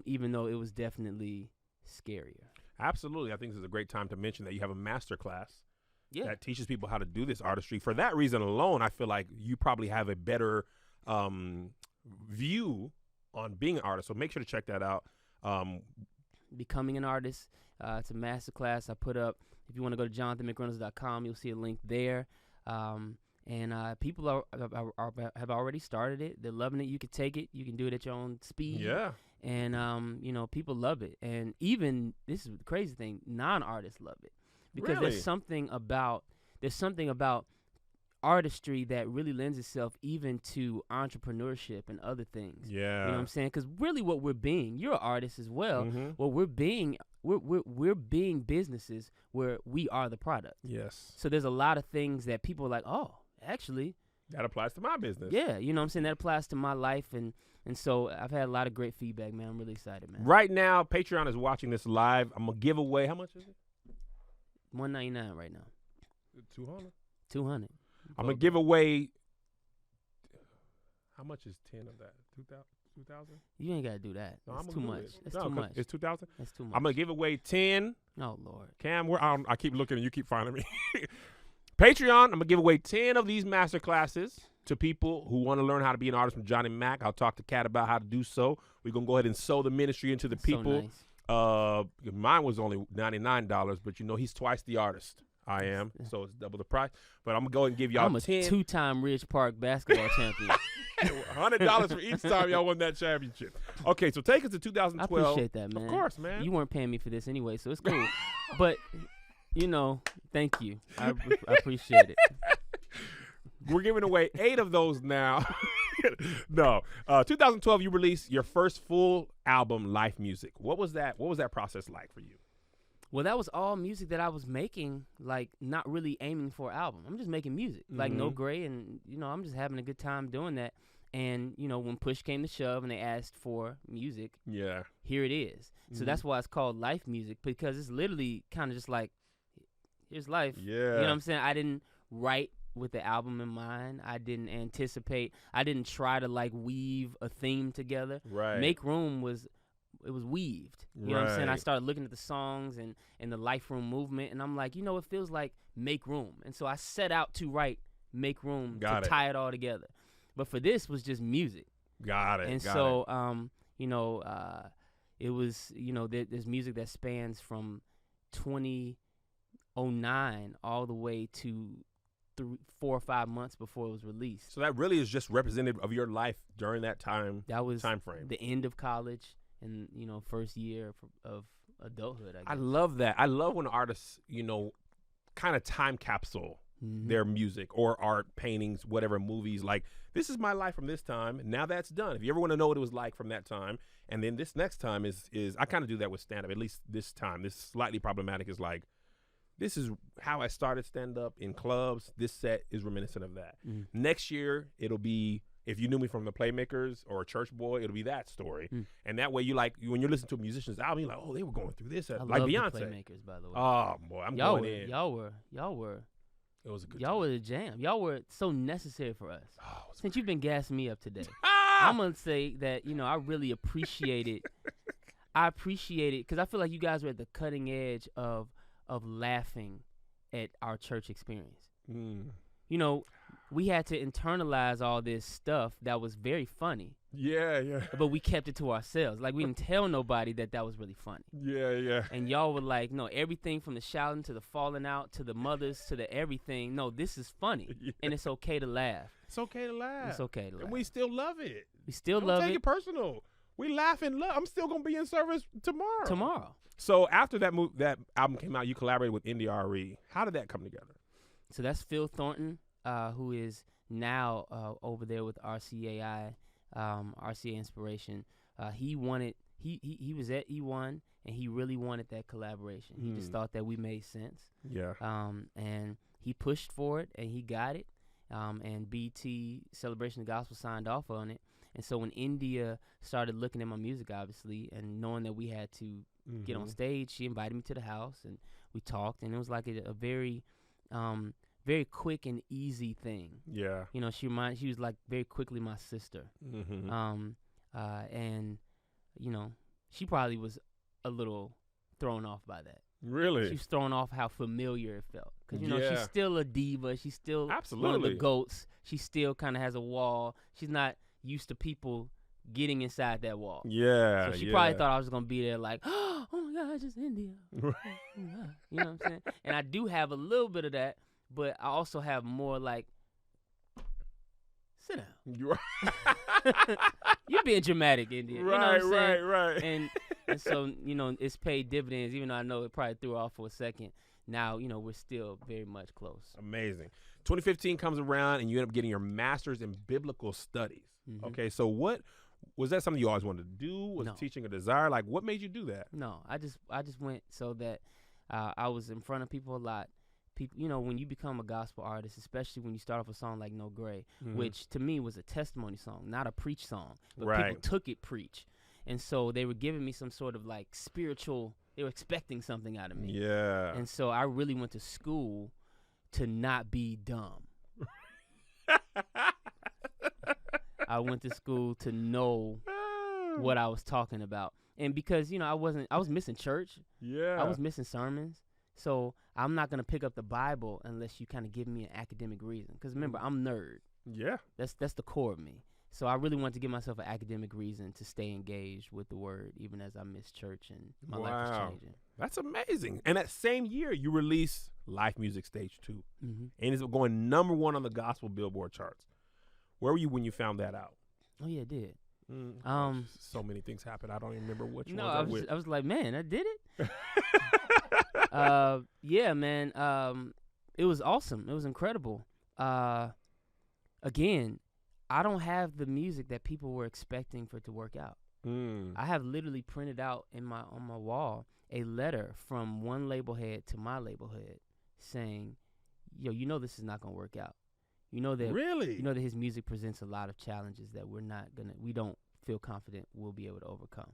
even though it was definitely scarier. Absolutely. I think this is a great time to mention that you have a master class that teaches people how to do this artistry. For that reason alone, I feel like you probably have a better view on being an artist. So make sure to check that out. Becoming an Artist. It's a master class I put up. If you want to go to jonathanmcreynolds.com, you'll see a link there. And people have already started it. They're loving it. You can take it. You can do it at your own speed. Yeah. And, you know, people love it. And even, this is the crazy thing, non-artists love it. Because there's something about artistry that really lends itself even to entrepreneurship and other things. Yeah. You know what I'm saying? Because really what we're being, you're an artist as well. Mm-hmm. What we're being, we're being businesses where we are the product. Yes. So there's a lot of things that people are like, oh, actually. That applies to my business. Yeah, you know what I'm saying? That applies to my life. And so I've had a lot of great feedback, man. I'm really excited, man. Right now, Patreon is watching this live. I'm going to give away, how much is it? $199 right now. 200. 200. I'm going to give away, how much is 10 of that? 2,000? You ain't got to do that. No, That's I'm too gonna do much. it. That's No, too much. It's 2,000? That's too much. I'm going to give away 10. Oh, Lord. Cam, I keep looking and you keep finding me. Patreon, I'm going to give away 10 of these master classes to people who want to learn how to be an artist from Johnny Mac. I'll talk to Kat about how to do so. We're going to go ahead and sow the ministry into the That's so people. nice. Mine was only $99, but he's twice the artist I am, so it's double the price. But I'm going to go ahead and give y'all I'm a 10. two-time Ridge Park basketball champion. $100 for each time y'all won that championship. Okay, so take us to 2012. I appreciate that, man. Of course, man. You weren't paying me for this anyway, so it's cool. But, thank you. I appreciate it. We're giving away 8 of those now. No. 2012, you released your first full album, Life Music. What was that process like for you? Well, that was all music that I was making, like not really aiming for an album. I'm just making music, like No Gray, and I'm just having a good time doing that. And when push came to shove and they asked for music, yeah, here it is. So that's why it's called Life Music, because it's literally kind of just like, here's life. Yeah, you know what I'm saying? I didn't write with the album in mind. I didn't anticipate. I didn't try to like weave a theme together. Right. Make Room was weaved. You know what I'm saying? I started looking at the songs and the Life Room movement, and I'm like, it feels like Make Room. And so I set out to write Make Room to tie it all together. But for this was just music. Got it. And so, it was, there's music that spans from 2009 all the way to 4 or 5 months before it was released. So that really is just representative of your life during that time. That was time frame. The end of college and first year of adulthood. I guess. I love that. I love when artists kind of time capsule their music or art, paintings, whatever, movies. Like, this is my life from this time, and now that's done. If you ever want to know what it was like from that time, and then this next time is I kind of do that with stand-up. At least this time, this slightly problematic is like, this is how I started stand-up in clubs. This set is reminiscent of that. Next year, it'll be, if you knew me from the Playmakers or Church Boy, it'll be that story. And that way, when you listen to a musician's album, you're like, oh, they were going through this. I like love Beyonce. The Playmakers, by the way. Oh, boy, y'all going in. Y'all were. It was a good Y'all time. were the jam. Y'all were so necessary for us. Oh, Since you've been gassing me up today, Ah! I'm going to say that, I really appreciate it. I appreciate it because I feel like you guys were at the cutting edge of laughing at our church experience. We had to internalize all this stuff that was very funny. Yeah. But we kept it to ourselves. Like, we didn't tell nobody that was really funny. Yeah. And y'all were like, no, everything from the shouting to the falling out to the mothers to the everything. No, this is funny. Yeah. And it's okay to laugh. It's okay to laugh. It's okay to laugh. And we still love it. We still Don't love take it. it personal. We laugh and love. I'm still going to be in service tomorrow. Tomorrow. So after that album came out, you collaborated with India RE. How did that come together? So that's Phil Thornton, who is now over there with RCAI, RCA Inspiration. He wanted he was at E1 and he really wanted that collaboration. He just thought that we made sense. Yeah. And he pushed for it and he got it. And BT Celebration of the Gospel signed off on it. And so when India started looking at my music, obviously, and knowing that we had to get on stage, she invited me to the house and we talked, and it was like a very very quick and easy thing. Yeah. She was like very quickly my sister. And she probably was a little thrown off by that. Really? She was thrown off how familiar it felt. Because, she's still a diva. She's still one of the GOATs. She still kind of has a wall. She's not used to people getting inside that wall. Yeah. So she probably thought I was going to be there like, oh, my God, just India. Oh, my God. You know what I'm saying? And I do have a little bit of that, but I also have more like, sit down. You're being dramatic, India. You know what I'm saying? Right. And so, it's paid dividends, even though I know it probably threw her off for a second. now, we're still very much close. Amazing. 2015 comes around and you end up getting your master's in biblical studies. Mhm. Okay, so what was that something you always wanted to do? Was No. teaching a desire? Like, what made you do that? No, I just went so that I was in front of people a lot. People, when you become a gospel artist, especially when you start off a song like No Gray, Mhm. which to me was a testimony song, not a preach song, but Right. people took it preach. And so they were giving me some sort of like spiritual, they were expecting something out of me. Yeah. And so I really went to school to not be dumb. I went to school to know what I was talking about. And because, I was missing church. Yeah. I was missing sermons. So I'm not going to pick up the Bible unless you kind of give me an academic reason. Because remember, I'm nerd. Yeah. That's the core of me. So I really wanted to give myself an academic reason to stay engaged with the word, even as I missed church and my life was changing. That's amazing. And that same year, you released Life Music Stage 2. Mm-hmm. And it's going #1 on the gospel Billboard charts. Where were you when you found that out? Oh, yeah, it did. So many things happened. I don't even remember which No, ones I was like, man, I did it. Yeah, man. It was awesome. It was incredible. Again, I don't have the music that people were expecting for it to work out. I have literally printed out on my wall a letter from one label head to my label head saying, yo, this is not gonna work out. Really? You know that his music presents a lot of challenges that we don't feel confident we'll be able to overcome.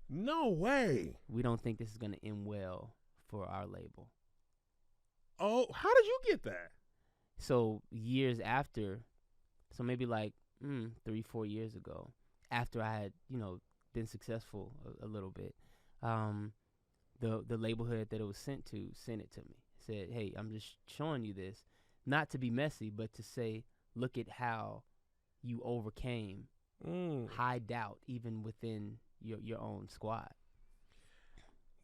No way. We don't think this is gonna end well for our label. Oh, how did you get that? So years after, so maybe like 3-4 years ago, after I had, been successful a little bit, the label head that it was sent to sent it to me. Said, hey, I'm just showing you this, not to be messy, but to say, look at how you overcame high doubt even within your own squad.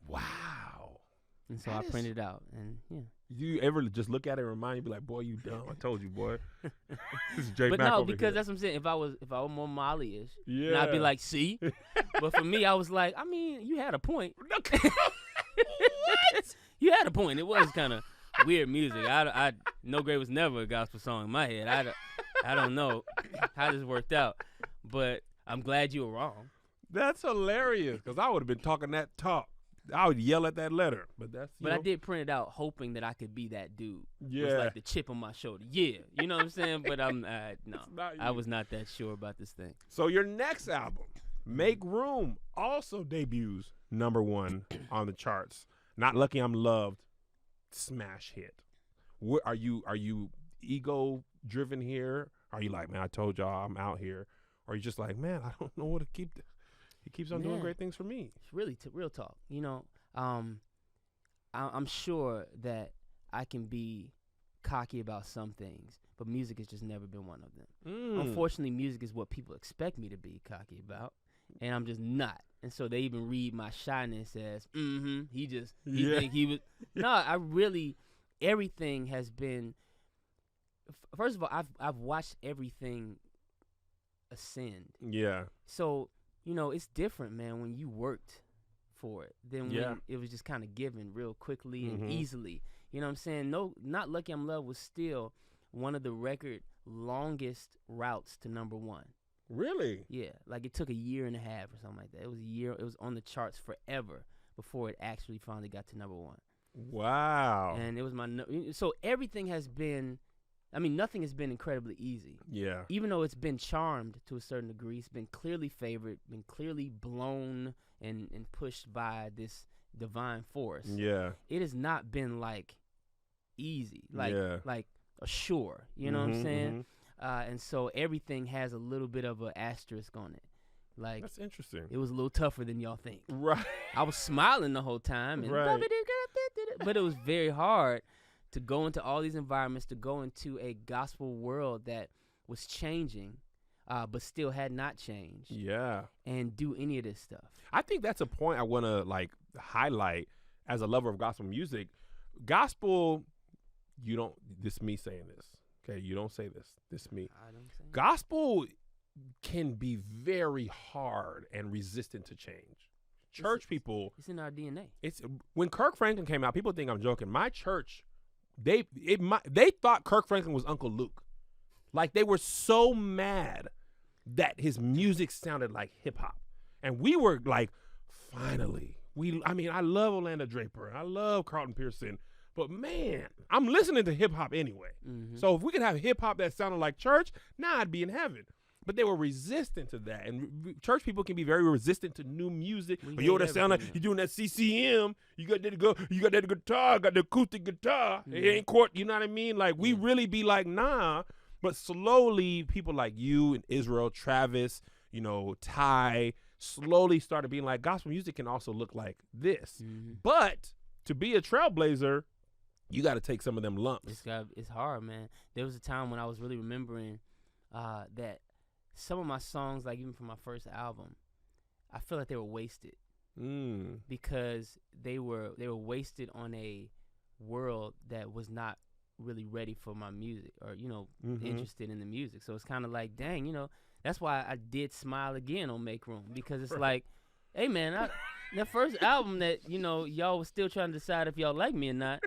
Wow. And so I printed it out, and yeah. Do you ever just look at it and remind you, be like, boy, you dumb? I told you, boy. This is J But Mac no, over because here. that's what I'm saying. If I was more Molly-ish, Yeah. then I'd be like, see. But for me, I was like, I mean, you had a point. What? You had a point. It was kind of weird music. I No Gray was never a gospel song in my head. I don't know how this worked out, but I'm glad you were wrong. That's hilarious, because I would have been talking that talk. I would yell at that letter, but that's But I did print it out hoping that I could be that dude. Yeah. It was like the chip on my shoulder. Yeah, you know what I'm saying? But no, not I you. was not that sure about this thing. So your next album, Make Room, also debuts #1 on the charts. Not Lucky I'm Loved, smash hit. Are you ego driven here? Are you like, man, I told y'all I'm out here? Or are you just like, man, I don't know what to keep. He keeps on doing great things for me. It's really real talk. I'm sure that I can be cocky about some things, but music has just never been one of them. Unfortunately, music is what people expect me to be cocky about, and I'm just not. And so they even read my shyness as, he think he was. No, I really, everything has been. First of all, I've watched everything ascend. Yeah. So, it's different, man, when you worked for it than when it was just kind of given real quickly and easily. You know what I'm saying? No, Not Lucky I'm Loved was still one of the record longest routes to #1. Really? Yeah, like it took a year and a half or something like that. It was a year. It was on the charts forever before it actually finally got to #1. Wow. And it was so everything has been, nothing has been incredibly easy. Yeah. Even though it's been charmed to a certain degree, it's been clearly favored, been clearly blown and pushed by this divine force. Yeah. It has not been like easy, like a shore. You know what I'm saying? And so everything has a little bit of an asterisk on it. Like, that's interesting. It was a little tougher than y'all think. Right. I was smiling the whole time, and but it was very hard to go into all these environments, to go into a gospel world that was changing, but still had not changed. Yeah. And do any of this stuff. I think that's a point I want to highlight as a lover of gospel music. Gospel, this me saying this. Okay, you don't say this. This me. I don't say Gospel can be very hard and resistant to change. church people. It's in our DNA. It's when Kirk Franklin came out. People think I'm joking. My church, they thought Kirk Franklin was Uncle Luke. Like they were so mad that his music sounded like hip hop, and we were like, finally. I love Orlando Draper. I love Carlton Pearson. But, man, I'm listening to hip-hop anyway. Mm-hmm. So if we could have hip-hop that sounded like church, now I'd be in heaven. But they were resistant to that. And church people can be very resistant to new music. That sound like you're doing that CCM. You got that guitar, got the acoustic guitar. Mm-hmm. It ain't court, you know what I mean? Like, we really be like, nah. But slowly, people like you and Israel, Travis, Ty, slowly started being like, gospel music can also look like this. Mm-hmm. But to be a trailblazer, you got to take some of them lumps. It's hard, man. There was a time when I was really remembering that some of my songs, like even from my first album, I feel like they were wasted because they were wasted on a world that was not really ready for my music or interested in the music. So it's kind of like, dang, that's why I did Smile Again on Make Room, because it's like, hey man, that first album that y'all was still trying to decide if y'all like me or not.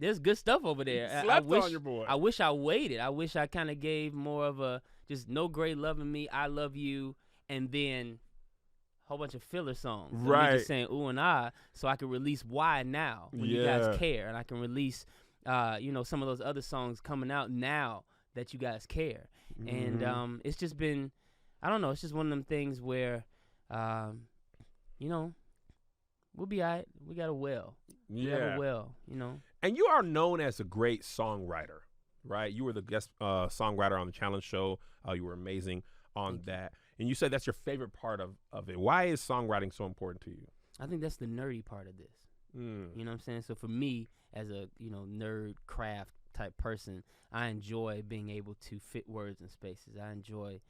There's good stuff over there. On your boy. I wish I waited. I wish I kind of gave more of a just No Great Loving Me, I Love You, and then a whole bunch of filler songs. Right. Just saying ooh and ah, so I could release Why Now when you guys care, and I can release some of those other songs coming out now that you guys care. Mm-hmm. And it's just been, I don't know, it's just one of them things where we'll be all right. We got a well. We got a well, And you are known as a great songwriter, right? You were the guest songwriter on the Challenge Show. You were amazing on that. And you said that's your favorite part of it. Why is songwriting so important to you? I think that's the nerdy part of this. You know what I'm saying? So for me, as a nerd craft type person, I enjoy being able to fit words in spaces. I enjoy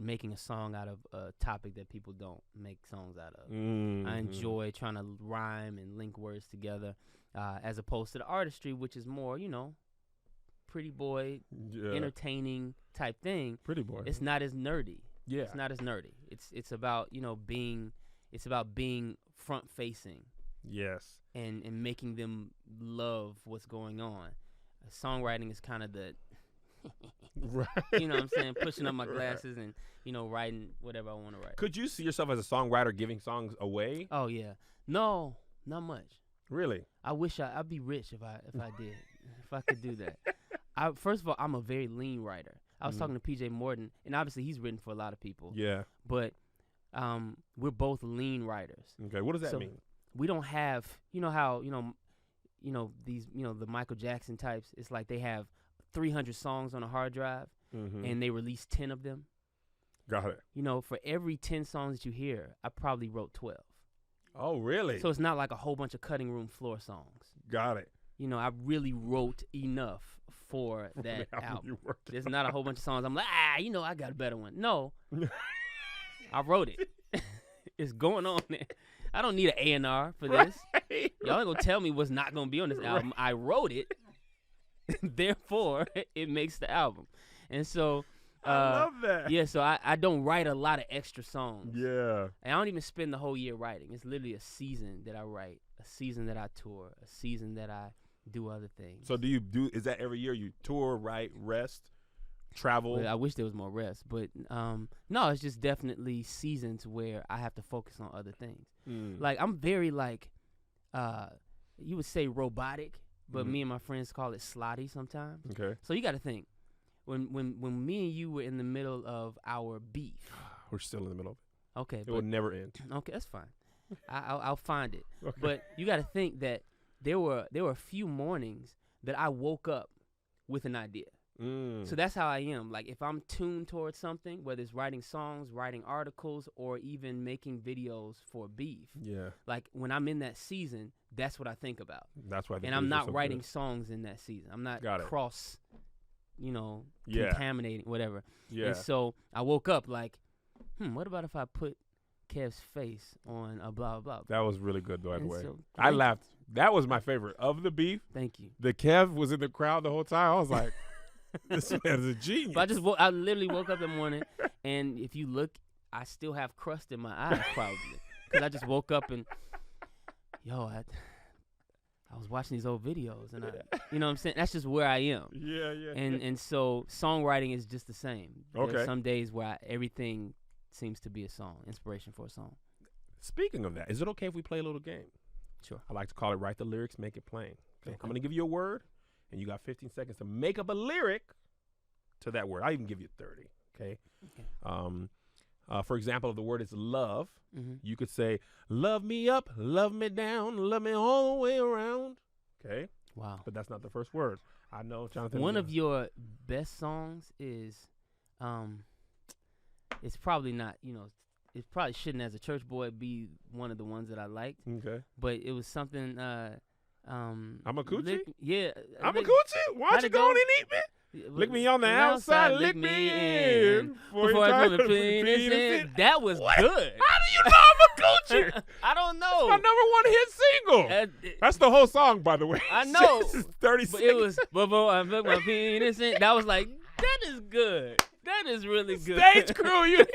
making a song out of a topic that people don't make songs out of. Mm-hmm. I enjoy trying to rhyme and link words together, as opposed to the artistry, which is more, pretty boy, entertaining type thing. Pretty boy. It's not as nerdy. Yeah. It's not as nerdy. It's about, being front facing. Yes. And making them love what's going on. Songwriting is kind of the right. You know what I'm saying? Pushing up my glasses and, writing whatever I want to write. Could you see yourself as a songwriter giving songs away? Oh, yeah. No, not much. Really? I wish I'd be rich if I did. If I could do that. First of all, I'm a very lean writer. I was talking to PJ Morton, and obviously he's written for a lot of people. Yeah. But we're both lean writers. Okay, what does that mean? We don't have, how, these, the Michael Jackson types, it's like they have 300 songs on a hard drive, and they release 10 of them. Got it. For every 10 songs that you hear, I probably wrote 12. Oh, really? So it's not like a whole bunch of cutting room floor songs. Got it. I really wrote enough for that album. There's not a whole bunch of songs I'm like, I got a better one. No. I wrote it. It's going on there. I don't need an A&R for this. Right. Y'all ain't gonna tell me what's not gonna be on this album. I wrote it. Therefore, it makes the album. And so I love that. Yeah, so I don't write a lot of extra songs. Yeah. And I don't even spend the whole year writing. It's literally a season that I write, a season that I tour, a season that I do other things. So is that every year you tour, write, rest, travel? Well, I wish there was more rest, but no, it's just definitely seasons where I have to focus on other things. Like I'm very you would say robotic, but me and my friends call it slotty sometimes. Okay. So you got to think when me and you were in the middle of our beef. We're still in the middle of it. Okay. It will never end. Okay, that's fine. I'll find it. Okay. But you got to think that there were a few mornings that I woke up with an idea. So that's how I am. Like if I'm tuned towards something, whether it's writing songs, writing articles, or even making videos for beef. Yeah. Like when I'm in that season, that's what I think about. That's why. And I'm not writing songs in that season. I'm not cross, contaminating whatever. Yeah. And so I woke up like, what about if I put Kev's face on a blah, blah, blah. That was really good, by the way. I laughed. That was my favorite of the beef. Thank you. The Kev was in the crowd the whole time. I was like, this man's a genius. But I literally woke up in the morning, and if you look, I still have crust in my eyes, probably. because I just woke up and, I was watching these old videos, and you know what I'm saying? That's just where I am. Yeah. And so songwriting is just the same. Okay. There's some days where everything seems to be a song, inspiration for a song. Speaking of that, is it okay if we play a little game? Sure. I like to call it Write the Lyrics, Make It Plain. Okay. I'm going to give you a word, and you got 15 seconds to make up a lyric to that word. I'll even give you 30, okay? For example, if the word is love, you could say, love me up, love me down, love me all the way around. Okay? Wow. But that's not the first word. I know, Jonathan. One of your best songs is, it's probably not, it probably shouldn't, as a church boy, be one of the ones that I liked. Okay. But it was something, I'm a coochie? yeah. I'm a coochie? Why don't you go on and eat me? Lick me on the outside, lick me in. Before I put the penis in. That was what? Good. How do you know I'm a coochie? I don't know. It's my #1 hit single. That's the whole song, by the way. I know. This is 30 But seconds. it was, before I put my penis in. That was like, that is good. That is really good. Stage crew, you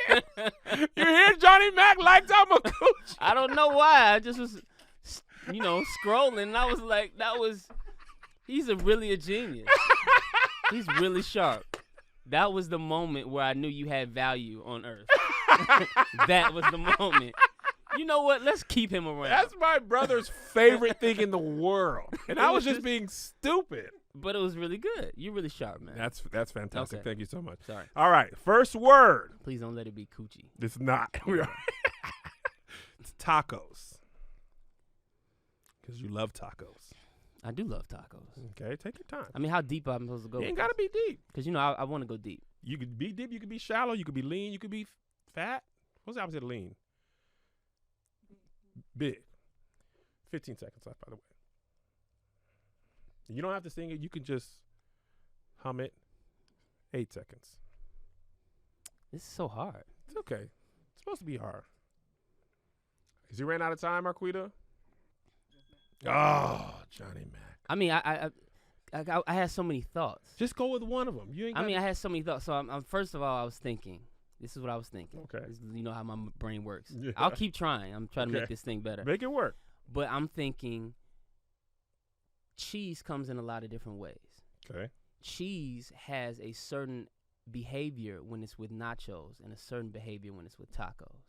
hear Johnny Mac liked I'm a coochie. I don't know why. I just was, scrolling, and I was like, he's really a genius. He's really sharp. That was the moment where I knew you had value on earth. That was the moment. You know what? Let's keep him around. That's my brother's favorite thing in the world. And I was just being stupid. But it was really good. You're really sharp, man. That's fantastic. Okay. Thank you so much. Sorry. All right. First word. Please don't let it be coochie. It's not. It's tacos. Because you love tacos. I do love tacos. Okay. Take your time. I mean, how deep am I supposed to go? You ain't got to be deep. Because, I want to go deep. You could be deep. You could be shallow. You could be lean. You could be fat. What's the opposite of lean? Big. 15 seconds left, by the way. You don't have to sing it. You can just hum it. 8 seconds. This is so hard. It's okay. It's supposed to be hard. Has he ran out of time, Marquita? Oh, Johnny Mac. I mean, I had so many thoughts. Just go with one of them. I had so many thoughts. So I'm first of all, I was thinking. This is what I was thinking. Okay. You know how my brain works. Yeah. I'll keep trying. I'm trying to make this thing better. Make it work. But I'm thinking cheese comes in a lot of different ways. Okay. Cheese has a certain behavior when it's with nachos and a certain behavior when it's with tacos.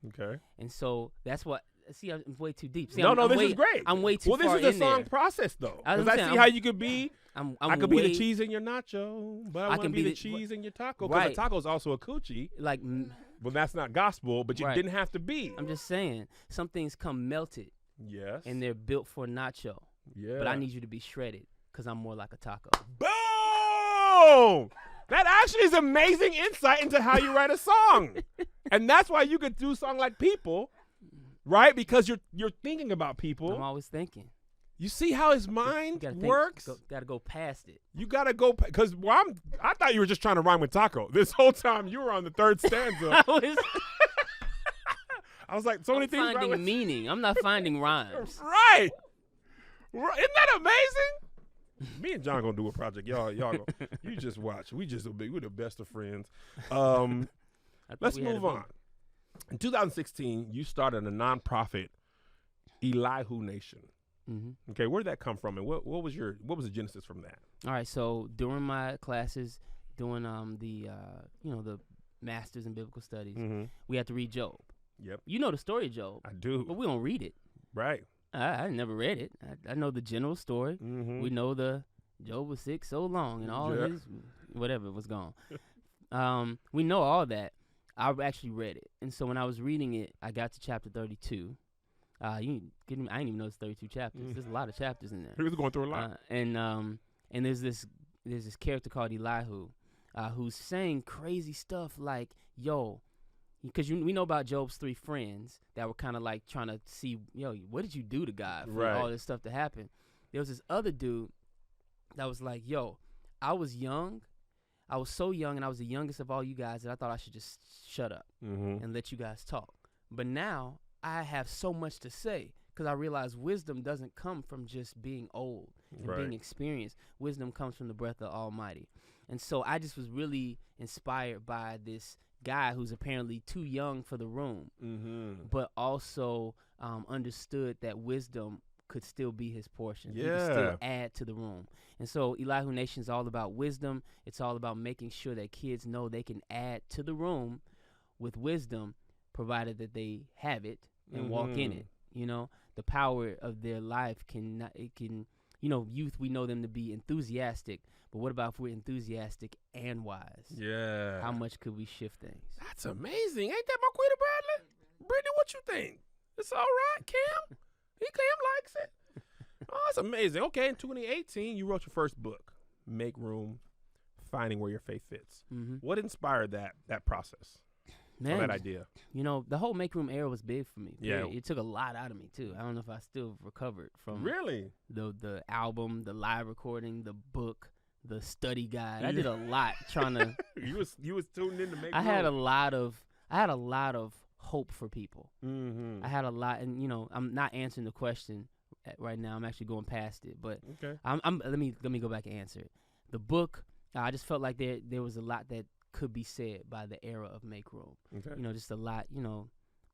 Okay. And so that's what. See, I'm way too deep. See, This is great. I'm way too far in there. Well, this is a song process, though. Because I see how you could be. I could be the cheese in your nacho, but I want to be the cheese in your taco. Because a taco is also a coochie. Like, well, that's not gospel, but you didn't have to be. I'm just saying, some things come melted. Yes. And they're built for nacho. Yeah. But I need you to be shredded because I'm more like a taco. Boom! That actually is amazing insight into how you write a song. And that's why you could do a song like People, right? Because you're thinking about people. I'm always thinking. You see how his mind works? Got to go past it. You got to go, because I thought you were just trying to rhyme with taco. This whole time you were on the third stanza. I was like, so many things. I'm finding meaning. I'm not finding rhymes. Right. Isn't that amazing? Me and John gonna do a project. Y'all go. You just watch. We're the best of friends. Let's move on. In 2016, you started a nonprofit, Elihu Nation. Mm-hmm. Okay, where did that come from, and what was the genesis from that? All right, so during my classes, doing the masters in biblical studies, we had to read Job. Yep. You know the story of Job. I do. But we don't read it. Right. I never read it. I know the general story. Mm-hmm. We know Job was sick so long and all his whatever was gone. We know all that. I actually read it. And so when I was reading it, I got to chapter 32. I didn't even know it's 32 chapters. There's a lot of chapters in there. He was going through a lot. And there's this character called Elihu who's saying crazy stuff like, yo, because we know about Job's 3 friends that were kind of like trying to see, yo, what did you do to God for all this stuff to happen? There was this other dude that was like, yo, I was young. I was so young, and I was the youngest of all you guys that I thought I should just shut up and let you guys talk. But now I have so much to say because I realize wisdom doesn't come from just being old and being experienced. Wisdom comes from the breath of the Almighty. And so I just was really inspired by this guy who's apparently too young for the room, but also understood that wisdom could still be his portion. He could still add to the room. And so Elihu Nation is all about wisdom. It's all about making sure that kids know they can add to the room with wisdom, provided that they have it and walk in it. You know, the power of their life youth, we know them to be enthusiastic, but what about if we're enthusiastic and wise? Yeah. How much could we shift things? That's amazing. Ain't that Marquita Bradley? Brittany, what you think? It's all right, Cam? Cam likes it. Oh, that's amazing. Okay, in 2018, you wrote your first book, Make Room, Finding Where Your Faith Fits. What inspired that process? Man, that idea? You know, the whole Make Room era was big for me. Yeah. It took a lot out of me, too. I don't know if I still recovered from Really? The album, the live recording, the book, the study guide. I did a lot trying to. You was tuned in to Make Room. I had a lot of hope for people. I had a lot, and I'm not answering the question right now. I'm actually going past it, but okay. Let me go back and answer it. The book, I just felt like there was a lot that could be said by the era of Make Room. Okay. Just a lot.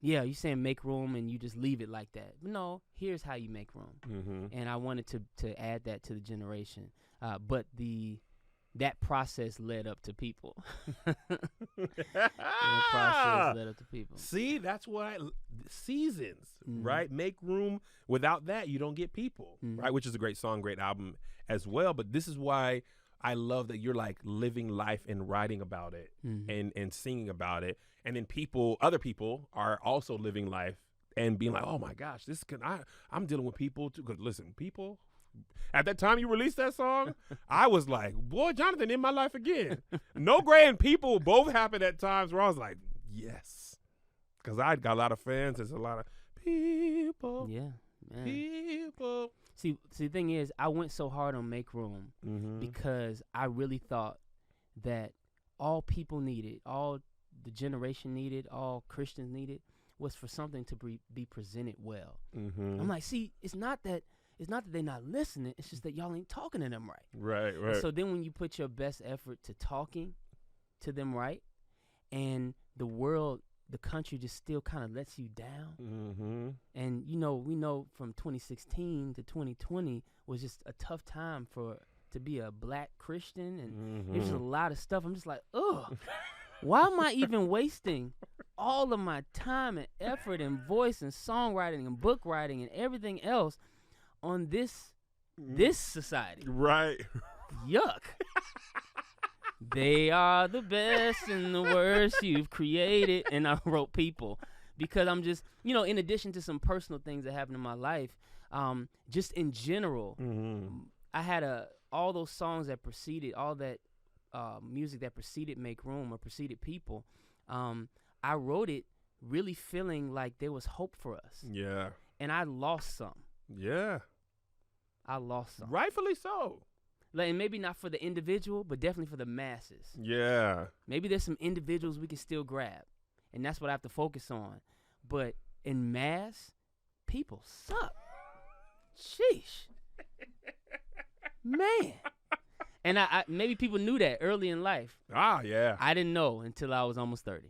Yeah, you saying make room and you just leave it like that. But no, here's how you make room. And I wanted to add that to the generation. But that process led up to people. Process led up to people. See, that's what seasons, right? Make Room. Without that, you don't get people, right? Which is a great song, great album as well. But this is why I love that you're like living life and writing about it and singing about it. And then other people are also living life and being like, oh my gosh, I'm dealing with people too. Because listen, people, at that time you released that song, I was like, boy, Jonathan in my life again. No Gray and People both happened at times where I was like, yes. Because I got a lot of fans. There's a lot of people. Yeah, man. People. See, the thing is, I went so hard on Make Room because I really thought that all people needed, all the generation needed, all Christians needed, was for something to be presented well. I'm like, see, it's not that they're not listening. It's just that y'all ain't talking to them right. Right. And so then when you put your best effort to talking to them right, and the country just still kind of lets you down. And, we know from 2016 to 2020 was just a tough time to be a black Christian. And there's just a lot of stuff. I'm just like, ugh, why am I even wasting all of my time and effort and voice and songwriting and book writing and everything else on this society? Right. Yuck. They are the best and the worst you've created. And I wrote people because I'm just, in addition to some personal things that happened in my life, just in general, I had all those songs that preceded, all that music that preceded Make Room or preceded people. I wrote it really feeling like there was hope for us. Yeah. And I lost some. Yeah. I lost some. Rightfully so. And maybe not for the individual, but definitely for the masses. Yeah. Maybe there's some individuals we can still grab, and that's what I have to focus on. But in mass, people suck. Sheesh. Man. And I maybe people knew that early in life. Ah, yeah. I didn't know until I was almost 30.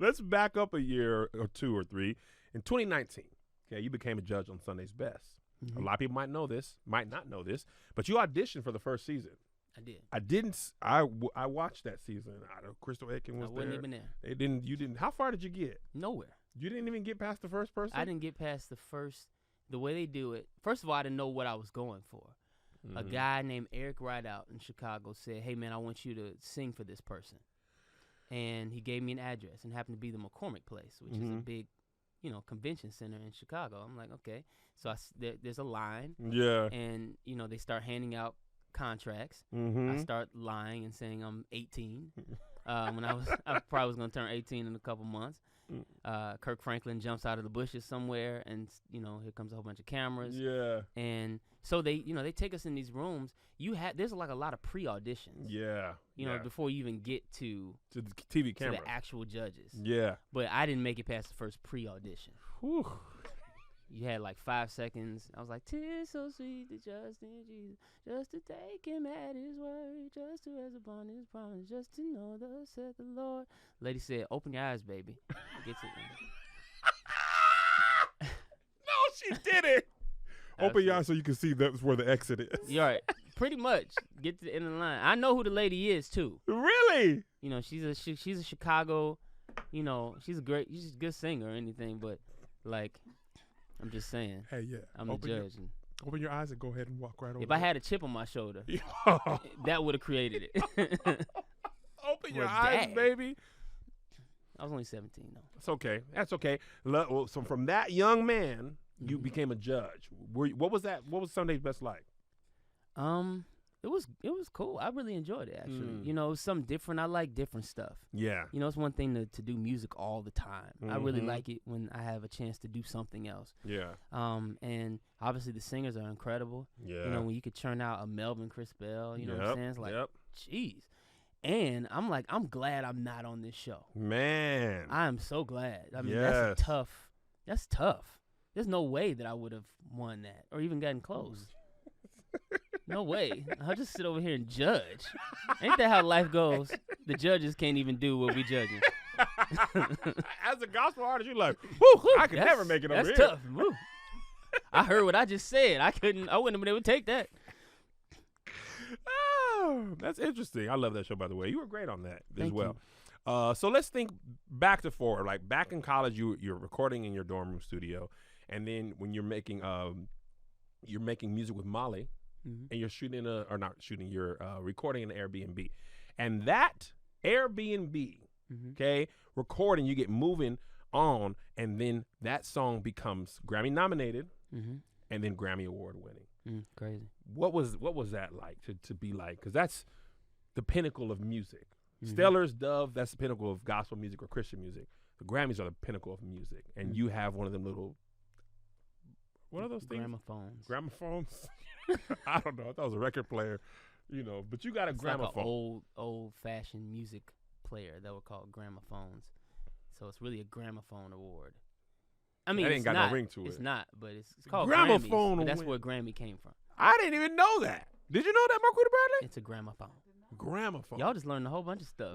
Let's back up a year or two or three. In 2019, okay, you became a judge on Sunday's Best. A lot of people might not know this, but you auditioned for the first season. I did. I didn't. I watched that season. Crystal Aiken was there. I wasn't even there. You didn't. How far did you get? Nowhere. You didn't even get past the first person? I didn't get past the way they do it. First of all, I didn't know what I was going for. A guy named Eric Rideout in Chicago said, hey, man, I want you to sing for this person. And he gave me an address and happened to be the McCormick Place, which is a big, convention center in Chicago. I'm like, okay. So there's a line. Yeah. And, they start handing out contracts. I start lying and saying I'm 18 when I probably was going to turn 18 in a couple months. Kirk Franklin jumps out of the bushes somewhere, and here comes a whole bunch of cameras. Yeah. And so they take us in these rooms. There's like a lot of pre-auditions. Yeah. Before you even get to the TV camera, to the actual judges. Yeah. But I didn't make it past the first pre-audition. Whew. you had like 5 seconds. I was like, 'tis so sweet to trust in Jesus, just to take him at his word, just to rest upon his promise, just to know thus saith the Lord. Lady said, open your eyes, baby. Get to No, she didn't. Open your eyes so you can see that's where the exit is. You're right. Pretty much. Get to the end of the line. I know who the lady is too. Really? You know, she's a Chicago. You know, she's a good singer or anything, but like, I'm just saying. Hey, yeah. I'm the judge. Open your eyes and go ahead and walk right over. If I had a chip on my shoulder, that would have created it. Open your eyes, baby. I was only 17 though. It's okay. That's okay. So from that young man, you became a judge. What was that? What was Sunday's Best like? It was cool. I really enjoyed it actually. You know, it was something different. I like different stuff. Yeah. You know, it's one thing to do music all the time. I really like it when I have a chance to do something else. Yeah. And obviously the singers are incredible. Yeah. You know, when you could churn out a Melvin Crispell, you know what I'm saying? It's like, jeez. And I'm like, I'm glad I'm not on this show. Man. I am so glad. I mean, Yes. That's tough. There's no way that I would have won that or even gotten close. No way. I'll just sit over here and judge. Ain't that how life goes? The judges can't even do what we judging. As a gospel artist, you're like, whew, I could never make it over here. That's tough. Woo. I heard what I just said. I wouldn't have been able to take that. Oh, that's interesting. I love that show, by the way. You were great on that as Thank well. you. So let's think back to forward. Like back in college, you're recording in your dorm room studio, and then when you're making music with Molly, and you're you're recording in an Airbnb, and that Airbnb, okay, recording, you get moving on, and then that song becomes Grammy nominated, and then Grammy Award winning. Crazy. What was that like to be like? Because that's the pinnacle of music. Stellar's, Dove, that's the pinnacle of gospel music or Christian music. The Grammys are the pinnacle of music, and you have one of them little. What are those things? Gramophones. I don't know. I thought it was a record player, you know. But you got a gramophone. Like an old-fashioned music player that were called gramophones. So it's really a gramophone award. I mean, that ain't got no ring to it. It's not, but it's called Gramophone. Grammys, but that's where Grammy came from. I didn't even know that. Did you know that, Marquita Bradley? It's a gramophone. Gramophone. Y'all just learned a whole bunch of stuff.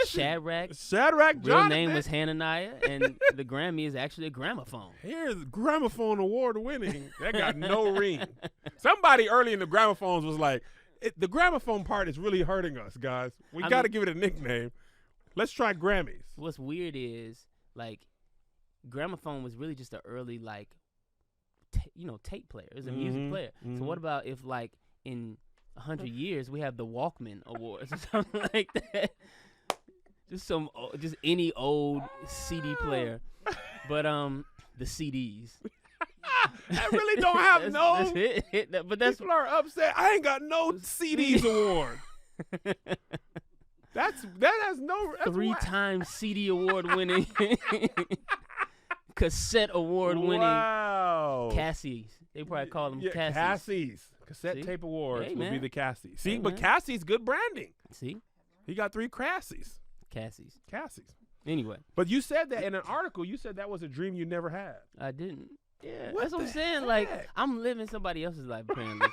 Shadrach Jonathan. Real name man. was Hananiah, and the Grammy is actually a gramophone. Here's Gramophone Award winning. That got no ring. Somebody early in the gramophones was like, the gramophone part is really hurting us, guys. We got to give it a nickname. Let's try Grammys. What's weird is, like, gramophone was really just an early, like, tape player. It was a music player. So what about if, like, in 100 years we have the Walkman Awards or something like that? Just any old CD player, but the CDs. I really don't have that's it. But that's people are upset. I ain't got no CDs award. That has no 3-time CD award winning, cassette award winning. Wow. Cassies. They probably call them Cassies. Cassies. Cassette tape awards would be the Cassies. See, but Cassies, good branding. See? He got 3 Cassies. Cassies. Anyway. But you said that in an article, you said that was a dream you never had. I didn't. Yeah. What That's what I'm saying. heck? Like, I'm living somebody else's life, apparently.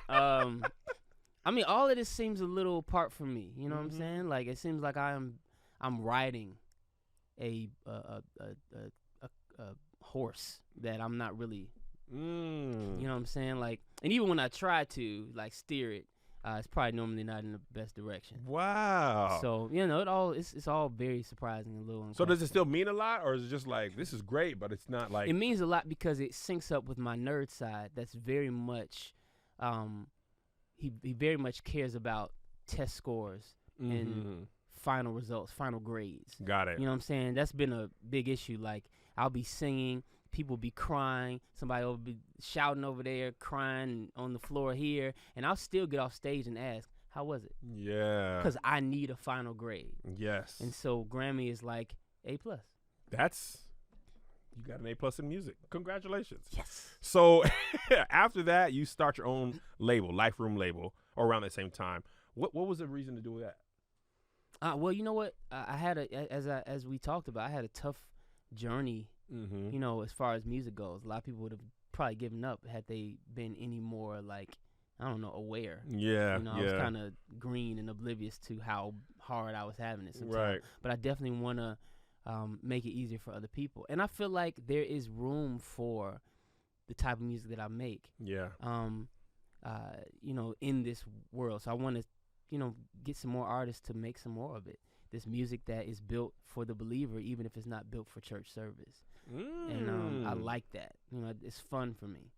I mean, all of this seems a little apart from me. You know what I'm saying? Like, it seems like I'm riding a horse that I'm not really. You know what I'm saying? Like, and even when I try to like steer it, it's probably normally not in the best direction. Wow. So it's all very surprising and a little. So does it still mean a lot, or is it just like this is great, but it's not like? It means a lot because it syncs up with my nerd side. That's very much. He very much cares about test scores and final results, final grades. Got it. You know what I'm saying? That's been a big issue. Like, I'll be singing, people be crying, somebody will be shouting over there, crying on the floor here, and I'll still get off stage and ask, how was it? Yeah. Because I need a final grade. Yes. And so Grammy is like A+. You got an A+ in music. Congratulations. Yes. So after that, you start your own label, Life Room label, or around the same time. What was the reason to do that? Well, you know what? I had as we talked about, I had a tough journey Mm-hmm. You know, as far as music goes, a lot of people would have probably given up had they been any more like, I don't know, aware. Yeah, You know, I was kind of green and oblivious to how hard I was having it sometimes. Right. But I definitely want to make it easier for other people. And I feel like there is room for the type of music that I make. Yeah. You know, in this world. So I want to, you know, get some more artists to make some more of it. This music that is built for the believer, even if it's not built for church service. And I like that. You know, it's fun for me.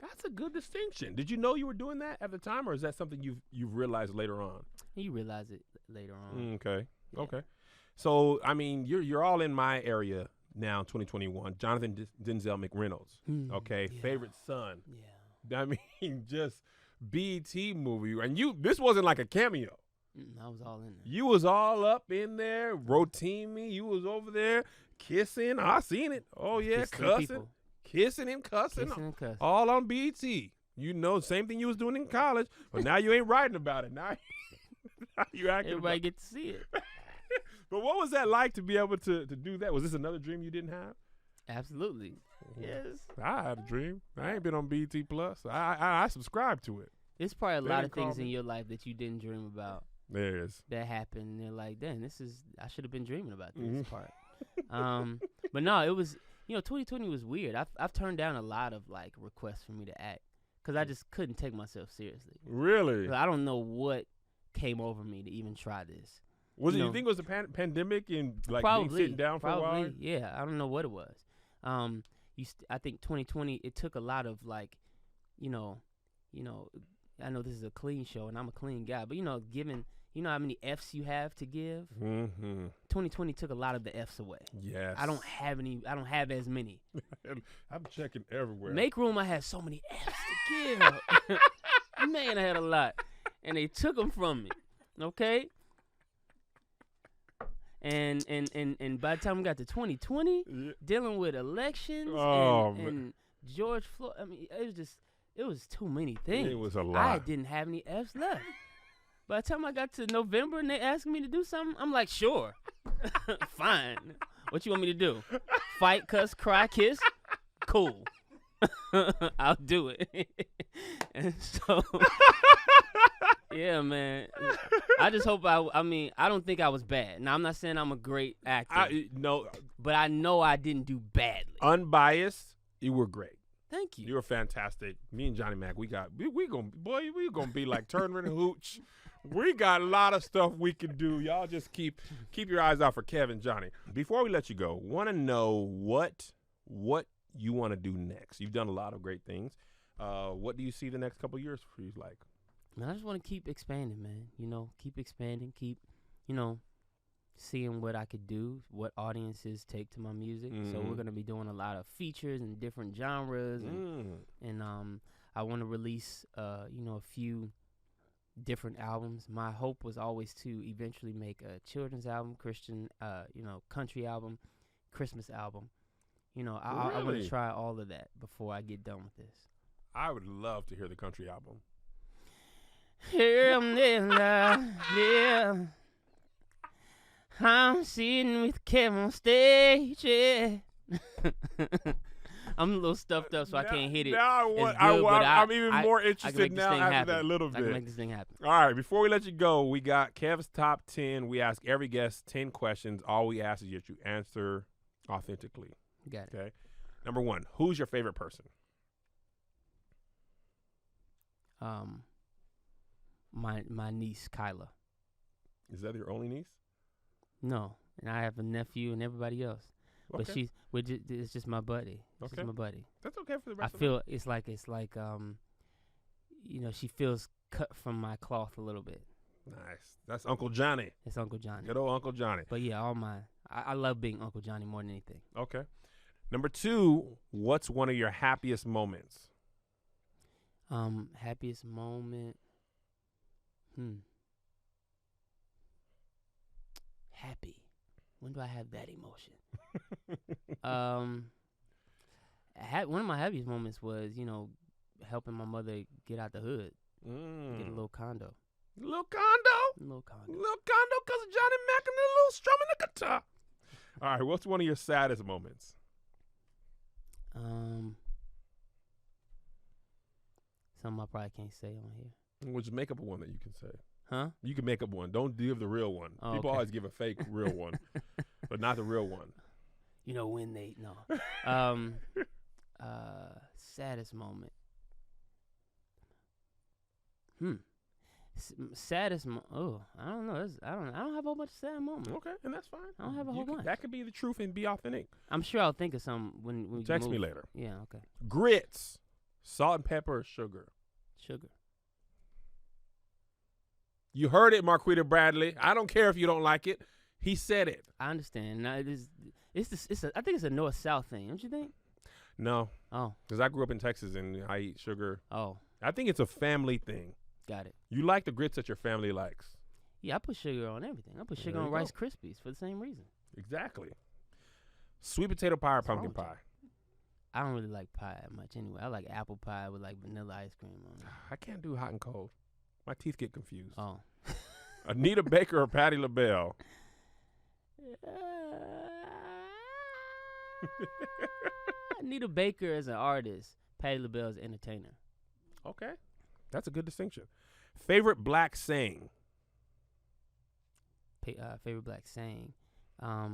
That's a good distinction. Did you know you were doing that at the time, or is that something you've realized later on? You realize it later on. Okay. Yeah. Okay. So I mean, you're all in my area now, 2021. Jonathan Denzel McReynolds. Okay, Yeah. favorite son. Yeah. I mean, just BT movie, and this wasn't like a cameo. I was all in there. You was all up in there, routinely. You was over there kissing. I seen it. Oh yeah, kissing and cussing. All on BT. You know, same thing you was doing in college, but now you ain't writing about it. Now you acting. Everybody get to see it. But what was that like to be able to do that? Was this another dream you didn't have? Absolutely. Yes. I had a dream. I ain't been on BT Plus. I subscribed to it. There's probably a They lot didn't of things call in me. your life that you didn't dream about There is. that happened. And they're like, damn, I should have been dreaming about this Mhm. part. But no, it was, you know, 2020 was weird. I've turned down a lot of like requests for me to act because I just couldn't take myself seriously. Really? I don't know what came over me to even try this. Was it? No. You think it was a pandemic and like Probably being sitting down for a while? Yeah, I don't know what it was. I think 2020 it took a lot of like, you know, I know this is a clean show and I'm a clean guy, but you know, given you know how many F's you have to give. Mm-hmm. 2020 took a lot of the F's away. Yes. I don't have as many. I'm checking everywhere. Make room. I had so many F's to give. Man, I had a lot, and they took them from me. Okay. And by the time we got to 2020, dealing with elections and George Floyd, I mean, it was too many things. It was a lot. I didn't have any F's left. By the time I got to November and they asked me to do something, I'm like, sure, fine. What you want me to do? Fight, cuss, cry, kiss? Cool. I'll do it. And so, yeah, man. I just hope I mean, I don't think I was bad. Now, I'm not saying I'm a great actor. No. But I know I didn't do badly. Unbiased, you were great. Thank you. You were fantastic. Me and Johnny Mac, we gonna be like Turner and Hooch. We got a lot of stuff we can do. Y'all just keep your eyes out for Kev and Johnny. Before we let you go, want to know what you want to do next. You've done a lot of great things. What do you see the next couple of years for you like? Man, I just want to keep expanding, man. You know, keep expanding, keep, you know, seeing what I could do, what audiences take to my music. So we're going to be doing a lot of features and different genres. And I want to release, you know, a few different albums. My hope was always to eventually make a children's album, Christian, you know, country album, Christmas album. You know, I want to try all of that before I get done with this. I would love to hear the country album. Yeah. I'm sitting with KevOnStage. Yeah. I'm a little stuffed up, so I can't hit it. I'm even more interested now after that little bit. I can make this thing happen. All right, before we let you go, we got Kev's top 10. We ask every guest 10 questions. All we ask is that you answer authentically. Got it. Okay. Number 1, who's your favorite person? My niece Kyla. Is that your only niece? No, and I have a nephew and everybody else. Okay. But it's just my buddy. It's Okay. just my buddy. That's okay for the rest I feel it's like you know, she feels cut from my cloth a little bit. Nice. That's Uncle Johnny. It's Uncle Johnny. Good old Uncle Johnny. But yeah, all mine. I love being Uncle Johnny more than anything. Okay. Number 2, what's one of your happiest moments? Happiest moment. Happy. When do I have that emotion? One of my happiest moments was, you know, helping my mother get out the hood, get a little condo. Little condo? Because of Johnny Mac and the little strumming the guitar. All right, what's one of your saddest moments? Something I probably can't say on here. We'll just make up one that you can say. Huh? You can make up one. Don't give the real one. Oh, People okay. always give a fake real one, but not the real one. You know when they no. Saddest moment. Saddest oh, I don't know. I don't have a whole bunch of sad moments. Okay, and that's fine. I don't have a whole bunch. That could be the truth and be authentic. I'm sure I'll think of some when we Text move. me later. Yeah, okay. Grits, salt and pepper, or sugar. Sugar. You heard it, Marquita Bradley. I don't care if you don't like it. He said it. I understand. Now I think it's a north-south thing, don't you think? No. Oh. Because I grew up in Texas and I eat sugar. Oh. I think it's a family thing. Got it. You like the grits that your family likes. Yeah, I put sugar on everything. I put sugar on Rice Krispies for the same reason. Exactly. Sweet potato pie or pumpkin wrong with pie? I don't really like pie that much anyway. I like apple pie with like vanilla ice cream on it. I can't do hot and cold. My teeth get confused. Oh. Anita Baker or Patti LaBelle? Anita Baker as an artist, Patti LaBelle as an entertainer. Okay. That's a good distinction. Favorite black saying? Favorite black saying. I